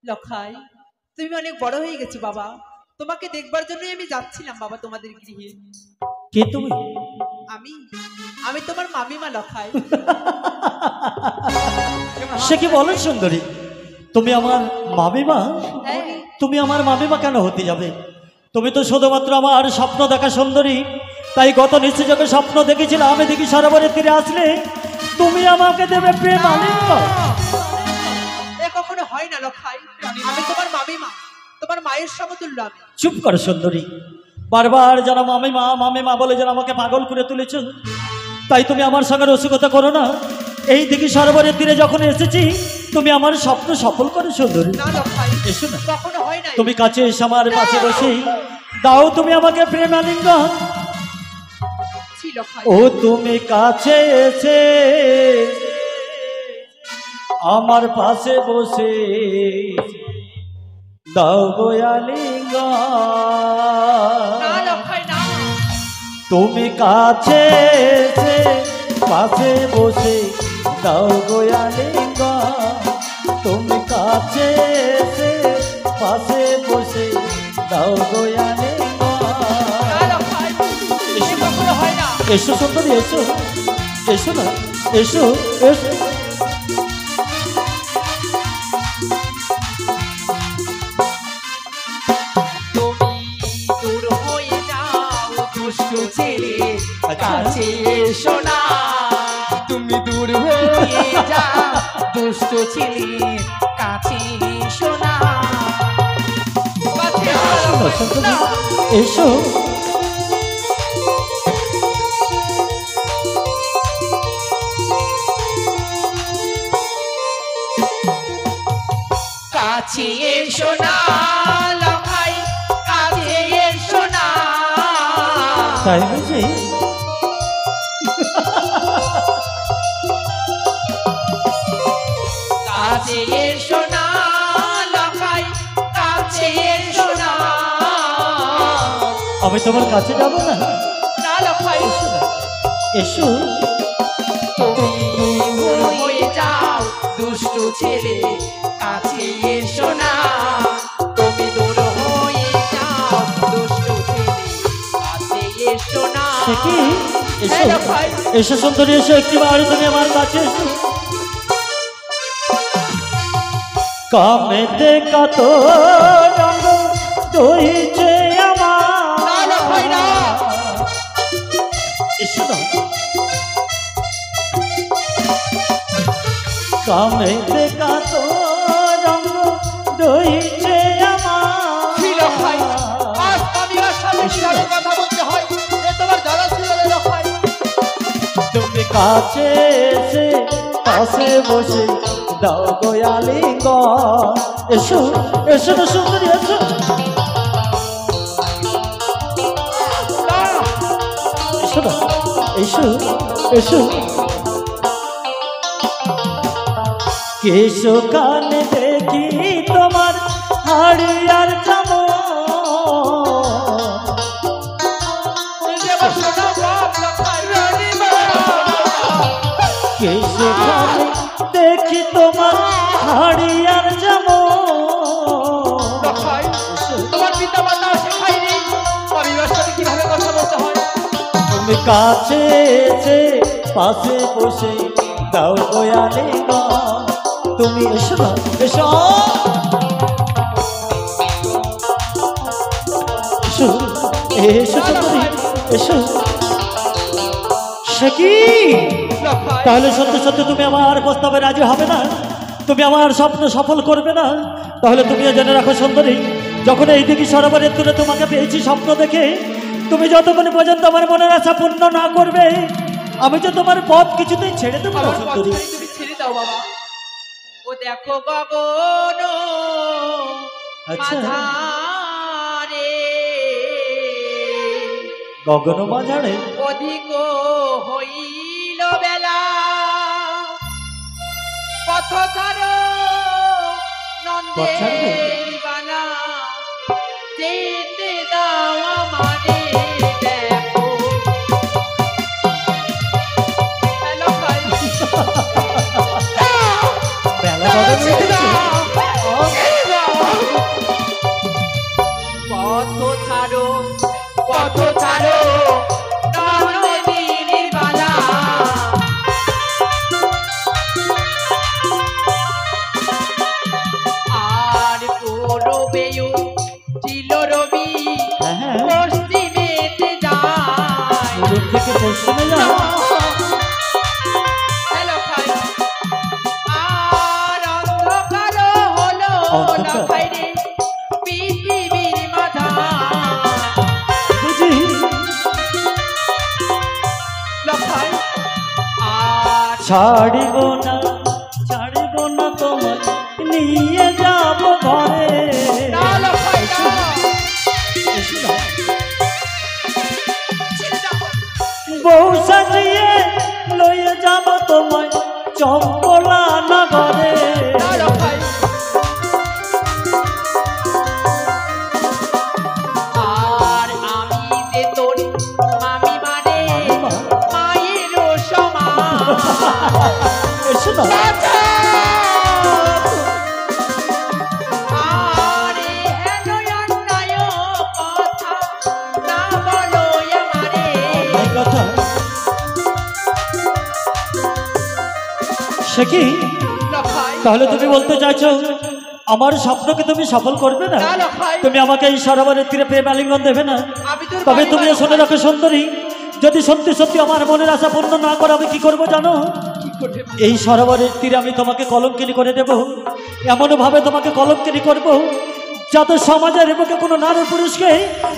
D: লখাই, তুমি অনেক বড় হয়ে গেছো বাবা, তোমাকে দেখবার জন্যই আমি যাচ্ছিলাম বাবা তোমাদের গৃহে।
B: কে তুমি?
D: আমি আমি তোমার মামিমা লখাই।
B: সে কি বলেন সুন্দরী, তুমি আমার মামিমা?
D: হ্যাঁ,
B: তুমি আমার মামিমা কেন হতে যাবে? তুমি তো শুধুমাত্র আমার স্বপ্ন দেখা সুন্দরী, তাই গত নিশ্চয় স্বপ্ন দেখেছিলাম আমি দিঘি সরোবরের তীরে আসলে তুমি আমাকে দেবে প্রেম আলিঙ্গন।
D: এ কখনো হয় না লখাই, আমি তোমার মামিমা, তোমার মায়ের সমতুল্য আমি।
B: চুপ করো সুন্দরী, বারবার যেন মামিমা মামিমা বলে যেন আমাকে পাগল করে তুলেছ, তাই তুমি আমার সঙ্গে রসিকতা করো না। এই দিঘি সরোবরের তীরে যখন এসেছি তুমি আমার স্বপ্ন সফল করো সুন্দরী।
D: না লখাই,
B: এসো না,
D: কখনো হয় না।
B: তুমি কাছে এসে আমার পাশে বসে দাও তুমি আমাকে প্রেম আলিঙ্গন।
D: ছি লখাই,
B: ও তুমি কাছে এসে আমার পাশে বসে দাও গো আলিঙ্গন।
D: না লখাই না।
B: তুমি কাছে এসে পাশে বসে দাও গো আলিঙ্গন। তুমি কাছে এসে পাশে বসে দাও গো আলিঙ্গন।
D: না লখাই, এ কখনো হয় না।
B: এসো সুন্দরী, এসো এসো না, এসো এসো।
C: ছেলে কাছে এসো না তুমি দূর হয়ে যাও দুষ্ট ছেলে কাছে এসো না কাছে এসো না।
B: এসো
C: কাছে এসো না লখাই কাছে এসো না
B: তাই বুঝি
C: কাছে এসো না লখাই কাছে এসো না
B: আমি তোমার কাছে যাব না
C: না লখাই
B: এসো
C: তুমি দূর হয়ে যাও দুষ্ট ছেলে কাছে এসো না তুমি দূর হয়ে যাও দুষ্ট ছেলে কাছে এসো না
B: সে কি এসো
C: হ্যালো ভাই।
B: এসো সুন্দরী এসো একটিবার তুমি আমার কাছে এসো কামেতে কত রঙ দইছে
C: না না ভাই না।
B: আমার এসো না কামেতে কত রঙ দইছে
C: ছিল ভাই আজ আমি আর সাথে কিভাবে কথা বলতে হয় এ তোমার জানা ছিল না লখাই
B: তুমি কাছে এসে পাশে বসে দাও গোয়ালি এসো এসো না সুন্দরী এসো এসো না এসো এসো কেশো কানে দেখি তোমার হাড়িয়ার চামো কেশো কানে দেখি তোমার হাড়িয়ার চামো
C: তোমার পিতা মাতা শেখায়নি পরিবার সাথে কিভাবে কথা বলতে হয়
B: তুমি কাছে এসে পাশে বসে দাও গোয়ালে তুমি এসো না এসো এসো এসো সুন্দরী এসো সে কি তাহলে সত্যি সত্যি তুমি আমার প্রস্তাবে রাজি হবে না তুমি আমার স্বপ্ন সফল করবে না তাহলে তুমিও জেনে রাখো সুন্দরী যখন এই দিকে সরোবরের দূরে তোমাকে পেয়েছি স্বপ্ন দেখে তুমি যতক্ষণ পর্যন্ত আমার মনের আশা পূর্ণ না করবে আমি তো তোমার পথ কিছুতেই ছেড়ে দেবো না সুন্দরী
C: তুমি ছেড়ে দাও বাবা ও দেখো গগন
B: আচ্ছা
C: মাঝারে
B: গগন মাঝারে
C: অধিক হইল বেলা পথ ছাড়ো নন্দের বালা যেতে দাও আমারে দেখো হ্যালো ভাই
B: বেলা গগন উঠেছে।
C: পথ ছাড়ো নন্দিনীর বালা আর করবেও ছিল রবি
B: হ্যাঁ হ্যাঁ
C: পশ্চিমেতে যায়
B: দূর থেকে পশ্চিমে যাও
C: হ্যালো ভাই আর অন্ধকার হলো
B: অন্ধকার।
C: না ভাই রে পৃথিবীর মাথা
B: বুঝি
C: লখাই আর
B: ছাড়িব না তোমায় নিয়ে যাব ঘরে
C: না লখাই না
B: এসো না।
C: ছেড়ে দাও
B: বউ সাজিয়ে লইয়ে যাব তোমায় চম্পলা নগরে
C: না লখাই আর আমি যে তোর মামি মানে মায়েরও সমান
B: এসো না
C: আরে হেন অন্যায় কথা না বলো আমারে
B: এই কথা সে কি
C: লখাই
B: তাহলে তুমি বলতে চাইছো আমার স্বপ্নকে তুমি সফল করবে না
C: না লখাই
B: তুমি আমাকে এই সরোবরের তীরে প্রেম আলিঙ্গন দেবে না
C: আমি তোর
B: তবে
C: বাড়ি
B: তুমি
C: বাড়ি
B: শুনে রাখো সুন্দরী যদি সত্যি সত্যি আমার মনের আশা পূর্ণ না করে আমি কি করবো জানো? এই সরোবরের তীরে আমি তোমাকে কলঙ্কিনী করে দেব, এমনভাবে তোমাকে কলঙ্কিনী করব যাতে সমাজের বুকে কোনো নারী পুরুষকে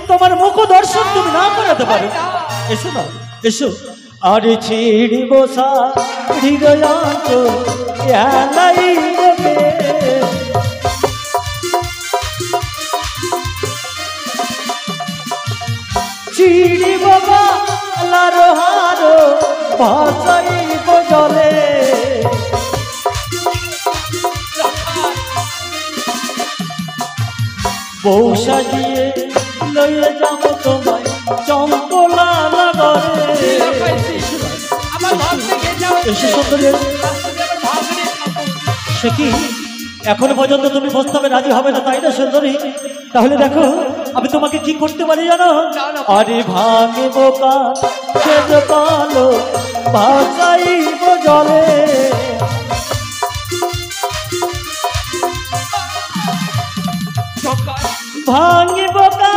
B: তোমার মুখ দর্শন তুমি না করাতে পারো। এসো না, এসো। আরে ছিড়ি বসা হৃদয়ান্ত এলাই রে, চিড়ি বাবা লারো হারো ভাসাইব জলে, বউ সাজিয়ে লইয়ে যাব তোমায় চম্পলা নগরে।
C: আমার ভাব থেকে যাও,
B: এসে সুন্দরী, সে কি এখনো পর্যন্ত তুমি প্রস্তাবে রাজি হবে না, তাই না সুন্দরী? তাহলে দেখো আমি তোমাকে কি করতে পারি জানো? আরে ভাঙে বোকা খেজ পালো ভাসাইব জলে, ভাঙে বোকা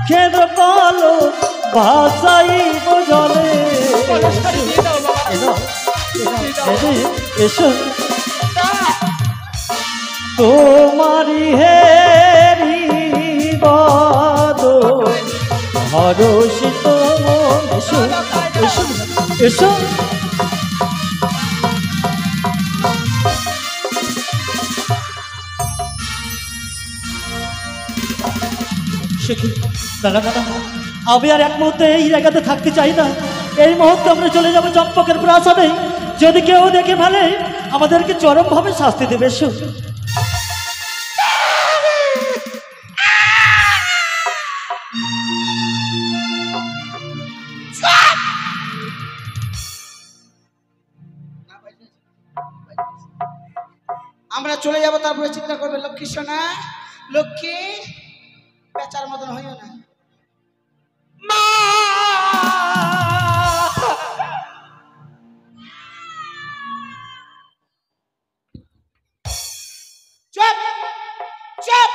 B: খেজ পালো ভাসাইব জলে। এসো তোমারি হেরি বাদ হরষিত মন। এসো এসো এসো। দাদা দাদা, আমি আর এক মুহূর্তে এই জায়গাতে থাকতে চাই না। এই মুহূর্তে আমরা চলে যাবো চম্পকের প্রাসাদে। যদি কেউ দেখে ফেলে আমাদেরকে চরমভাবে শাস্তি দেবে। এসো।
E: আমরা চলে যাব, তারপরে চিন্তা করবে। লক্ষ্মী সোনা, লক্ষ্মী, পেঁচার মতন হইও না।
C: মা
E: চুপ চুপ।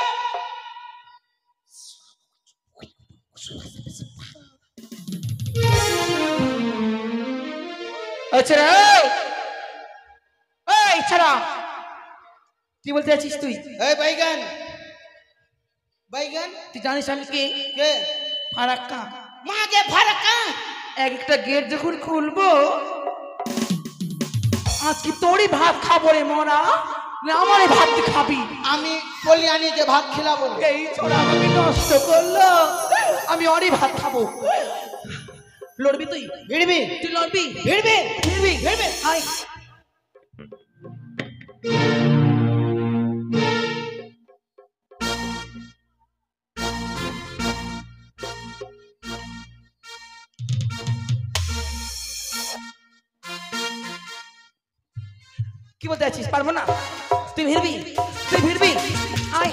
C: আচ্ছা এই ছাড়া কি বলতে আছিস তুই?
E: এই বাইগান, বাইগান,
C: তুই জানিস আমি কে?
E: কে?
C: ফারাক্কা।
E: মাকে ফারাক্কা।
C: একটা গেট যখন খুলবো, আজকে তোরই ভাত খাবো রে মরা, না আমারই ভাত তুই খাবি।
E: আমি কল্যাণীকে ভাত খেলাবো না।
C: এই ছোড়া আমাকে নষ্ট করলো, আমি ওরই ভাত খাবো। লড়বি তুই?
E: ভিড়বি,
C: তুই লড়বি?
E: ভিড়বি,
C: ভিড়বি?
E: ভিড়বি।
C: আয়। কি বলতে আছিস? পারবো না? তুই ভিড়বি, তুই ভিড়বি। আয়।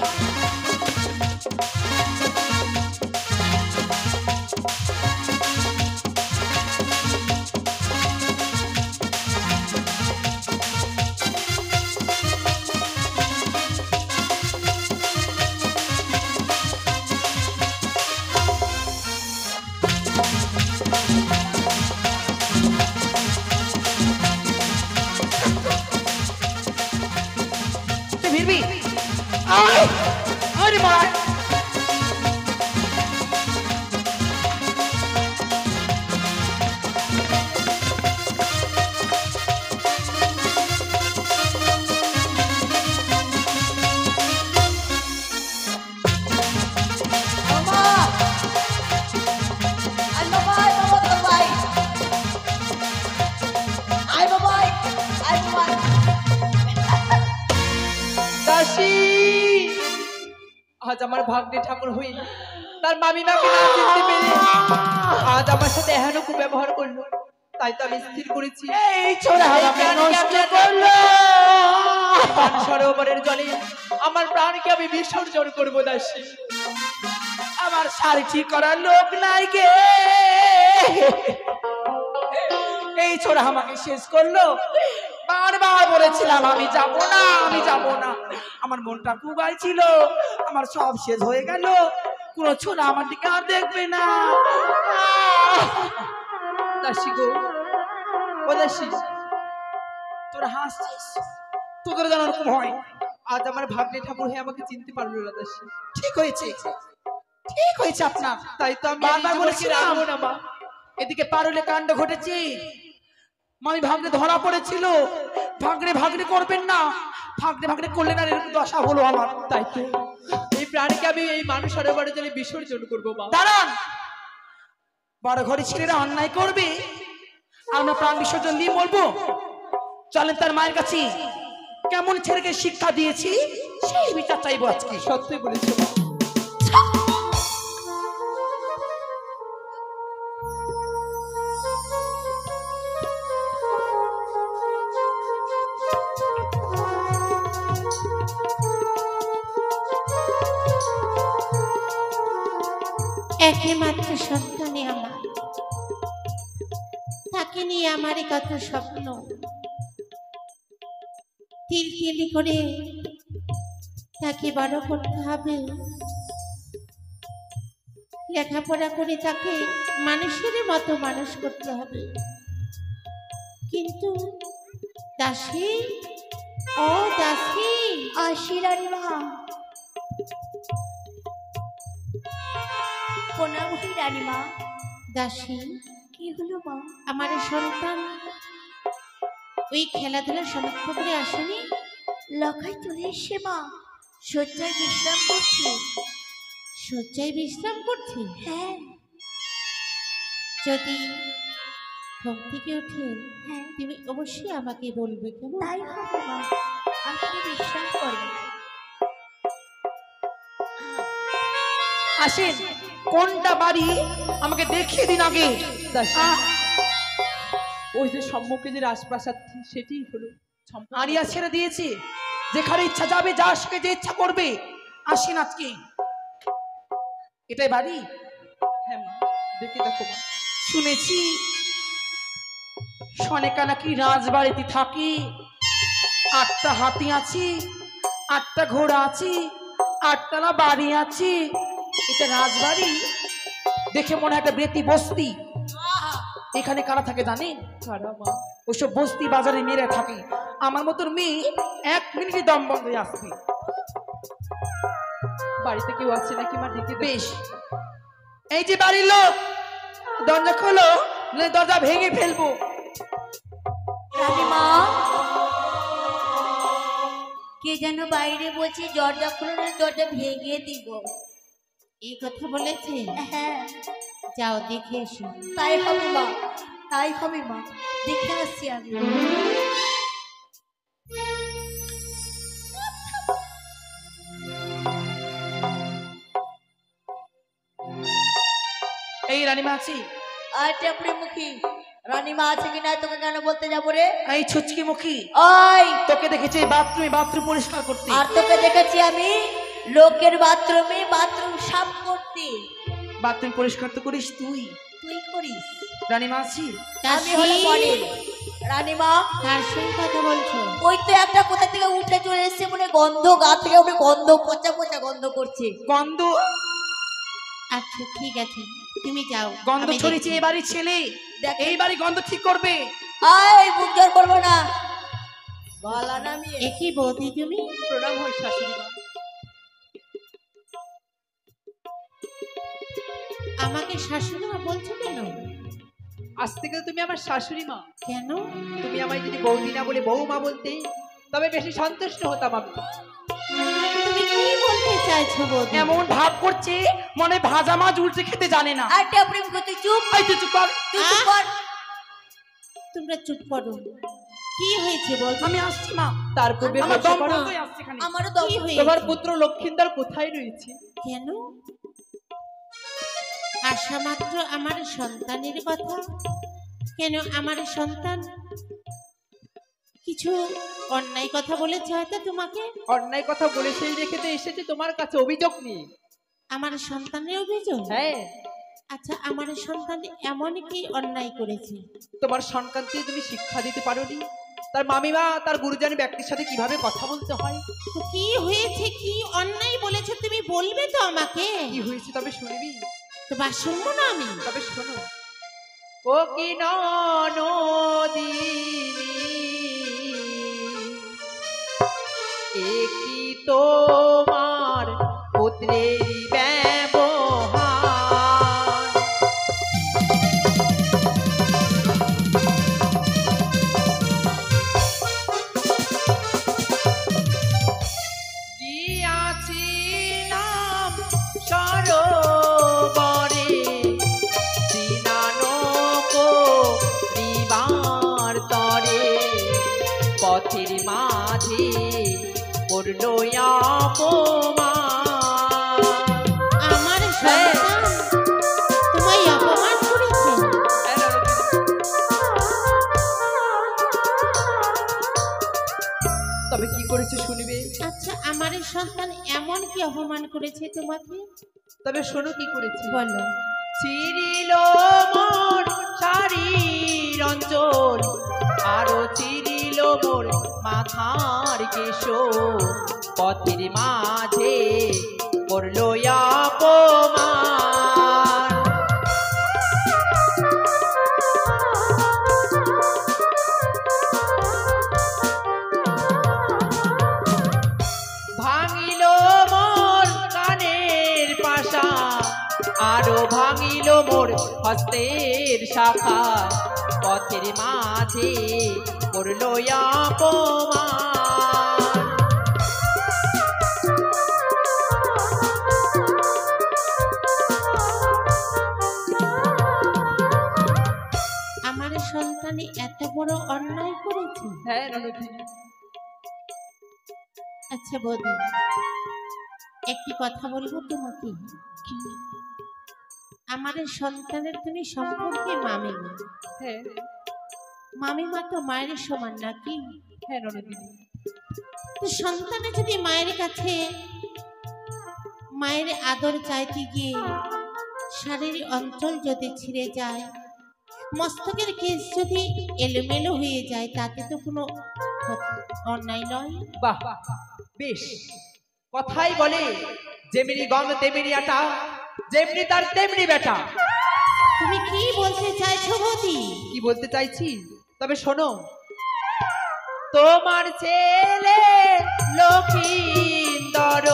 C: ভিড়বি? আয় আরে মার। আজ আমার ভাগ্নে ঠাকুর হই তার মামিমাকে না চিনতে পেরে আজ আমার সাথে এহেন ব্যবহার করলো। তাই তো আমি স্থির করেছি এই ছোড়া আমাকে নষ্ট করলো। সরোবরের জলে আমার প্রাণকে আমি বিসর্জন করবো দাসী। আমার শাড়ি ঠিক করার লোক নাই গে। এই ছোড়া আমাকে শেষ করলো। বারবার বলেছিলাম আমি যাব না, আমি যাব না। আমার মনটা কুগাই ছিল, আমার সব শেষ হয়ে গেল। কোন ছোড়া আমার দিকে আর দেখবে না।
D: দাসী গো, ও দাসী,
C: তোরা হাসছিস, তোদের যেন ওরকম হয়।
D: আজ আমার ভাগ্নে ঠাকুর হয়ে আমাকে চিনতে পারলো না দাসী।
C: ঠিক হয়েছে, ঠিক হয়েছে আপনার।
D: তাই তো আমি
C: বারবার
D: নিজে বলেছি
C: বলেছিলাম।
D: রাখবো না মা।
C: এদিকে পারুলে কাণ্ড ঘটেছে, মামি ভাগ্নে ধরা পড়েছিল। ভাগ্নে ভাগ্নে করবেন না, ভাগ্নে ভাগ্নে করলে না এরকম দশা হলো আমার।
D: তাই তো এই প্রাণীকে আমি এই মানুষ সরোবরে জলে বিসর্জন করবো মা।
C: দাঁড়ান, বড় ঘরে ছেলেরা অন্যায় করবে, আমরা প্রাণ বিসর্জন দিয়ে মরবো? চলেন তার মায়ের কাছে, কেমন ছেলেকে শিক্ষা দিয়েছি সেই বিচার চাইবো আজকে।
D: সত্যি বলেছো মা।
F: একমাত্র সন্তানই আমার, তাকে নিয়ে আমারই কত স্বপ্ন। তিল তিলি করে তাকে বড় করতে হবে, লেখাপড়া করে তাকে মানুষের মতো মানুষ করতে হবে। কিন্তু দাসী, ও দাসী,
G: আসি রানীমা। প্রণাম হই রানীমা।
F: দাসী,
G: কি হলো মা?
F: আমার সন্তান ওই খেলাধুলা সমাপ্ত করে আসেনি?
G: লখাই চলে এসে মা, শয্যায় বিশ্রাম করছি।
F: শয্যায় বিশ্রাম করছে?
G: হ্যাঁ
F: যদি ঘুম থেকে উঠে
G: হ্যাঁ,
F: তুমি অবশ্যই আমাকে বলবে, কেমন?
G: তাই হবে মা, আপনি বিশ্রাম করেন।
C: আসেন, কোনটা বাড়ি আমাকে দেখিয়ে দিন আগে।
D: দাসী,
C: আহ,
D: ওই যে সম্মুখে যে রাজপ্রাসাদ সেটি হলো সম্পূর্ণ।
C: আরিয়া ছেড়ে দিয়েছে, যেখানে ইচ্ছা যাবে, যার সঙ্গে যে ইচ্ছা করবে। আসেন আজকে, এটাই বাড়ি।
D: হ্যাঁ মা, দেখে দেখো মা।
C: শুনেছি সনেকা নাকি রাজবাড়িতে থাকে, 8টা হাতি আছে, 8টা ঘোড়া আছে, 8তলা বাড়ি আছে। এটা রাজবাড়ি দেখে মনে হয় একটা বেতি বস্তি। এখানে কারা থাকে জানেন?
D: কারা মা?
C: ওইসব বস্তি বাজারে মেরে থাকে। আমার মতন মেয়ে 1 মিনিটে দম বন্ধ হয়ে আসবে।
D: বাড়িতে কেউ আছে নাকি মা? দেখে দেখো।
C: বেশ, এই যে বাড়ির লোক, দরজা খোলো, নইলে দরজা ভেঙে ফেলবো।
G: রানীমা, কে যেন বাইরে বলছে দরজা খুলে না, দরজা ভেঙে দিব।
F: এই কথা বলেছে?
G: হ্যাঁ
F: যাও দেখে এসো।
G: তাই হবে মা, তাই হবে মা, দেখে আসছি আমি।
C: এই রানীমা আছি।
G: আর টেপড়ি মুখী, রানীমা আছে কি না তোকে কেন বলতে যাবো রে?
C: এই ছুচকি মুখী,
G: ওই,
C: তোকে দেখেছি বাথরুম পরিষ্কার করতে।
G: আর তোকে দেখেছি আমি লোকের বাথরুমে বাথরুম সাফ করতে।
C: বাথরুম পরিষ্কার তো করিস তুই।
G: তুই করিস?
C: রানীমা আছি।
G: আমি হলো মডেল। রানীমা,
F: কার সঙ্গে কথা বলছো?
G: ওই তো একটা কোথা থেকে উঠে চলে এসেছে, মনে গন্ধ, গা থেকে উঠে গন্ধ, পচা পচা গন্ধ করছে।
C: গন্ধ?
F: আচ্ছা ঠিক আছে, তুমি যাও।
C: গন্ধ
F: আমি
C: ছড়িয়েছে
F: দেখছি।
C: এই বাড়ির ছেলে,
G: দেখ,
C: এই বাড়ি গন্ধ ঠিক করবে।
G: আয় বুক জোর করবো না, গলা নামিয়ে।
F: এ কি বৌদি তুমি?
D: প্রণাম হয় শাশুড়ি মা।
F: আমাকে শাশুড়ি মা বলছো কেন?
D: আজ থেকে তো তুমি আমার শাশুড়ি মা।
F: কেন?
D: তুমি আমায় যদি বৌদি না বলে বৌমা বলতে, তবে বেশি সন্তুষ্ট হতাম আমি।
F: তুমি কি বলতে চাইছো বৌদি?
C: এমন ভাব করছে মনে ভাজা মাছ উল্টে খেতে জানে না।
G: আর টেপড়ি মুখী, তুই চুপ,
C: এই তুই চুপ কর।
G: তুই চুপ কর।
F: তোমরা চুপ করো। কি হয়েছে বল?
C: আমি আসছি মা,
D: তার পূর্বে
C: আমার
D: বলতে
C: দম
D: পারো,
C: বন্ধ হয়ে আসছে এখানে।
G: আমারও দম।
F: কি হয়েছে?
D: তোমার পুত্র লক্ষিন্দর কোথায় রয়েছে?
F: কেন? আশা মাত্র আমার সন্তানের কথা। কেন আমার সন্তান কিছু অন্যায় কথা বলেছে হয়তো তোমাকে?
D: অন্যায় কথা বলে সেই রেখে তো এসেছে তোমার কাছে অভিযোগ নিয়ে।
F: আমার সন্তানের অভিযোগ?
D: হ্যাঁ,
F: আচ্ছা, আমার সন্তান এমন কি অন্যায় করেছে?
D: তোমার সন্তানকে তুমি শিক্ষা দিতে পারোনি। তার মামিমা, তার গুরুজনী ব্যক্তির সাথে কিভাবে কথা বলতে হয়।
F: তো কি হয়েছে, কি অন্যায় বলেছে তুমি বলবে তো আমাকে?
D: কি হয়েছে তবে শুনবি?
F: তো বা শুনবো না আমি?
D: তবে শোনো, ও কি নদী একই তোমার পুত্রের ব্যবহার গিয়াছি নাম সরোবরে দিবার তরে পথের মাঝে পড়ল অপমান
F: আমার সন্তান তোমায় অপমান করেছে।
D: তবে কি করেছে শুনবে?
F: আচ্ছা, আমার এই সন্তান এমন কি অপমান করেছে তোমাকে?
D: তবে শোনো কি করেছে।
F: বলো।
D: চিরিল মোর শাড়ির অঞ্চল, আরো চিরিল মোর মাথার কেশর, পথের মাঝে করল অপমান ভাঙিল মোর কানের পাশা, আরো ভাঙিল মোর হস্তের শাখা, পথের মাঝে করল অপমান
F: আমার সন্তানে এত বড় অন্যায় করেছে?
D: হ্যাঁ ননদি।
F: আচ্ছা বৌদি, একটি কথা বলবো তোমাকে।
D: কি?
F: আমার এই সন্তানের তুমি সম্পর্কে মামিমা।
D: হ্যাঁ
F: মামিমা তো মায়ের সমান নাকি?
D: হ্যাঁ ননদি।
F: তো সন্তানে যদি মায়ের কাছে মায়ের আদর চাইতে গিয়ে শারীর অঞ্চল যদি ছিঁড়ে যায়, মস্তকের কেশ যদি এলোমেলো হয়ে যায়, তাতে তো কোনো অন্যায় নয়।
D: বাহ, বেশ। কথাই বলে যেমনি গম তেমনি আটা, যেমনি তার তেমনি বেটা।
F: তুমি কি বলতে চাইছো বৌদি?
D: কি বলতে চাইছি তবে শোনো। তোমার ছেলে লক্ষিন্দর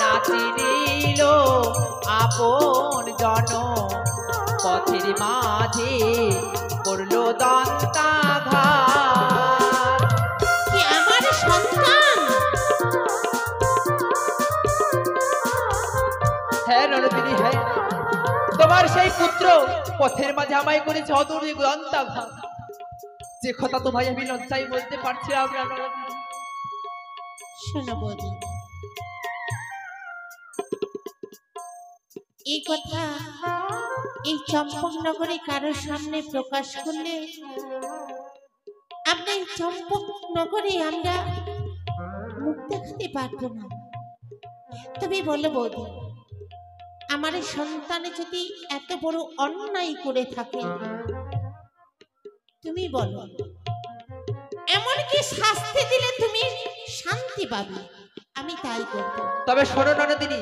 D: নাচি নিল আপন জন, পথের মাঝে করল দন্তাঘাত।
F: কি আমার সন্তান?
D: হ্যাঁ নরদিনী, হ্যাঁ। তোমার সেই পুত্র পথের মাঝে আমায় করেছে অদূরে দন্তাঘাত। যে কথা তোমায় আমি লজ্জায় বলতে পারছি আমরা নরদিনী।
F: শোনো বৌদি, এই কথা এই চম্পকনগরে কারোর সামনে প্রকাশ করলে আমরা এই চম্পকনগরে আমরা মুখ দেখাতে পারবো না। তবে বলো বৌদি, আমার এই সন্তানে যদি এত বড় অন্যায় করে থাকে, তুমি বলো এমনকি শাস্তি দিলে তুমি শান্তি পাবে, আমি তাই করব।
D: তবে শোনো নরদিনী,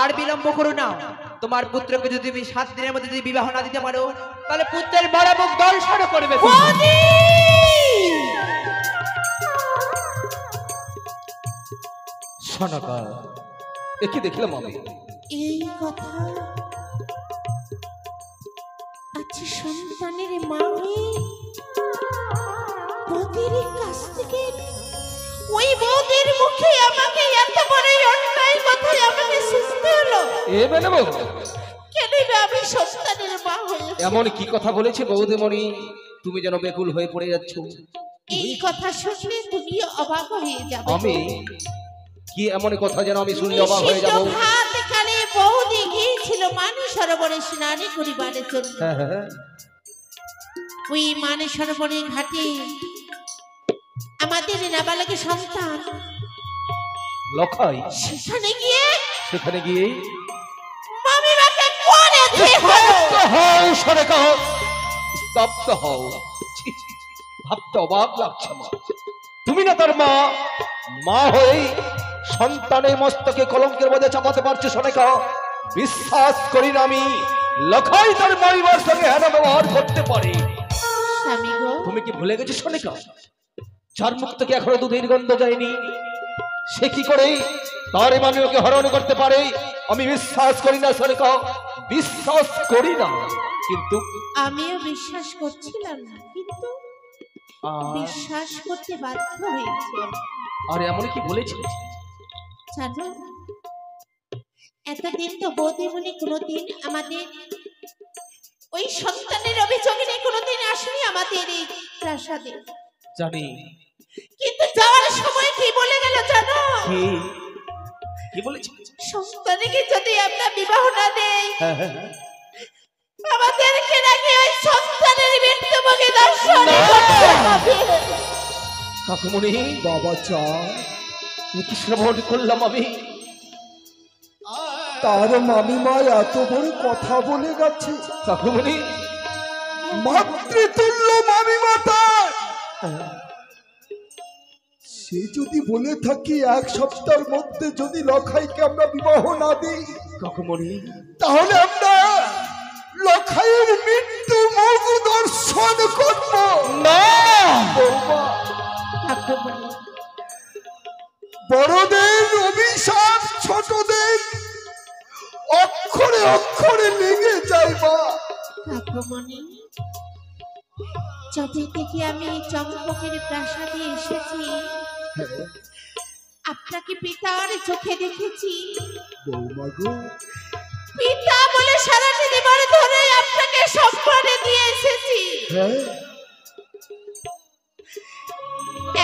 D: আর বিলম্ব করো না। তোমার পুত্রকে যদি তুমি 7 দিনের মধ্যে যদি বিবাহ না দিতে পারো, তাহলে পুত্রের বড় মুখ দর্শন করবে।
H: সনকা, এ কি দেখলাম আমি?
F: এই কথা আচ্ছা, সন্তানের মা হয়ে বৌদির কাছ থেকে ওই বৌদির মুখে আমাকে এত বড় অন্যায় কথাই আমাকে শুনতে হলো।
H: এ বেলে বউ,
F: কেন আমি সন্তানের মা হয়ে
H: এমন কি কথা বলেছে বৌদিমণি, তুমি যেন বেকুল হয়ে পড়ে যাচ্ছ?
F: এই কথা শুনলে তুমি অবাক হয়ে যাবে।
H: আমি কি এমন কথা যেন আমি শুনলে অবাক হয়ে যাব?
F: ভাতখানে বৌদি গিয়েছিল মানি সরোবরে স্নানে করিবারের জন্য।
H: হ্যাঁ হ্যাঁ,
F: ওই মানি সরোবরের ঘাটে আমাদের নাবালকের সন্তান
H: লখাই
F: সেখানে
H: গিয়ে
F: মামিমাকে করেছে।
H: স্তব্ধ হও সরেকা, স্তব্ধ হও। ছি, ছি, ছি, ভাবতে অবাক লাগছে আমার। তুমি না তার মা হয়ে সন্তানের মস্তকে কলঙ্কের বোঝা চাপাতে পারছো সরেকা? বিশ্বাস করি না আমি লখাই তার মাইবার সঙ্গে হেনা ব্যবহার করতে পারে।
F: স্বামী গো,
H: তুমি কি ভুলে গেছো সোনিকা? যার মুখ থেকে এখনো দুধের গন্ধ যায়নি, সে কি করে তার মামিকে হরণ করতে পারে? আমি বিশ্বাস করি না সোনিকা, বিশ্বাস করি না। কিন্তু
F: আমিও বিশ্বাস করছিলাম না, কিন্তু বিশ্বাস করতে বাধ্য হয়েছে।
H: আর এমন কি বলেছি
F: জানো, এতদিন তো বৌদি বলে কোনোদিন আমাদের ওই সন্তানের অভিযোগে নিয়ে কোনোদিন আসেনি আমাদের এই প্রাসাদে।
H: জানি।
F: কিন্তু যাওয়ার সময় কি বলে গেল জানো?
H: কি বলেছি?
F: সন্তানকে যদি আমরা বিবাহ না দেই,
H: হ্যাঁ,
F: আমাদেরকে নাকি ওই সন্তানের মৃত্যুমুখে দর্শন করতে হবে।
H: কাকুমণি,
I: বাবা চান
H: কি শ্রবণ করলাম আমি?
I: তার মামিমা এত বড় কথা বলে গেছে।
H: কাকুমণি,
I: মাতৃতুল্য মামিমা তার। সে যদি বলে থাকি 1 সপ্তাহের মধ্যে যদি লখাইকে আমরা বিবাহ না দিই,
H: কাকুমণি,
I: তাহলে আমরা লখাইয়ের মৃত্যু মুখ দর্শন করব
H: না।
I: বৌমা,
F: ঠাকুরমণি,
I: বড়দের অভিশাপ ছোটদের অক্ষরে অক্ষরে লেগে যায় মা।
F: ঠাকুরমণি, যবে থেকে আমি চম্পকের প্রাসাদে এসেছি, আপনাকে পিতার চোখে দেখেছি।
I: বৌমা গো,
F: পিতা বলে সারাটি জীবন ধরে আপনাকে সম্মানে দিয়ে এসেছি।
I: হ্যাঁ,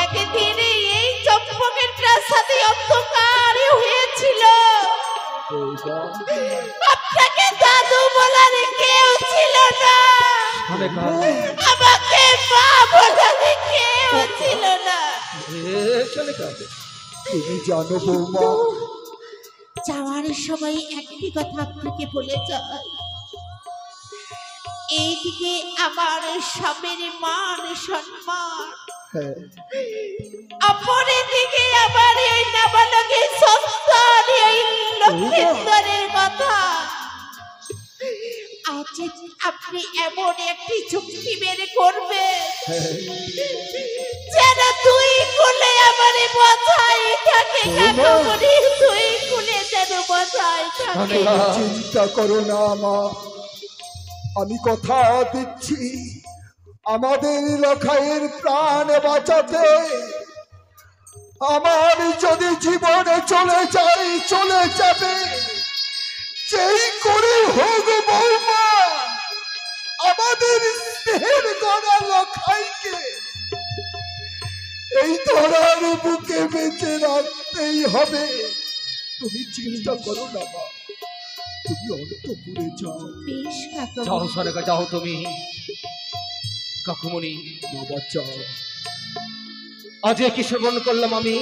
F: একদিন এই চম্পকের প্রাসাদে অন্ধকার হয়েছিল,
I: বৌমা
F: আপনাকে দাদু বলার কেউ ছিল না, আমাকে মা বলার কেউ ছিল না।
I: তুমি জানো বৌমা,
F: যাওয়ার সময় একটি কথা আপনাকে বলে যায়, এইদিকে আমার স্বামীর মান সম্মান,
I: হ্যাঁ,
F: অপরের দিকে আমার এই নাবালকের সন্তান, এই লক্ষ্মীন্দরের কথা। আজ আপনি এমন একটি চুক্তি বের করবেন যেন তুই কুলে আমারে বসাই থাকে, কাকুমণি, তুই কুলে যেন বসাই থাকে।
I: চিন্তা করো না মা, আমি কথা দিচ্ছি আমাদের লখাইয়ের প্রাণ বাঁচাতে আমার যদি জীবনে চলে যাই চলে যাবে, যেই করে হোক বৌমা আমাদের স্নেহের গড়া লখাইকে এই ধরার বুকে বেঁচে রাখতেই হবে। তুমি চিন্তা করো না মা, তুমি অন্তপুরে যাও।
F: বেশ
H: যাও
F: কাকুমণি,
H: সোনিকা, যাও তুমি। কাকুমণি,
I: বাবা যাও।
H: আজ কি শ্রবণ করলাম আমি?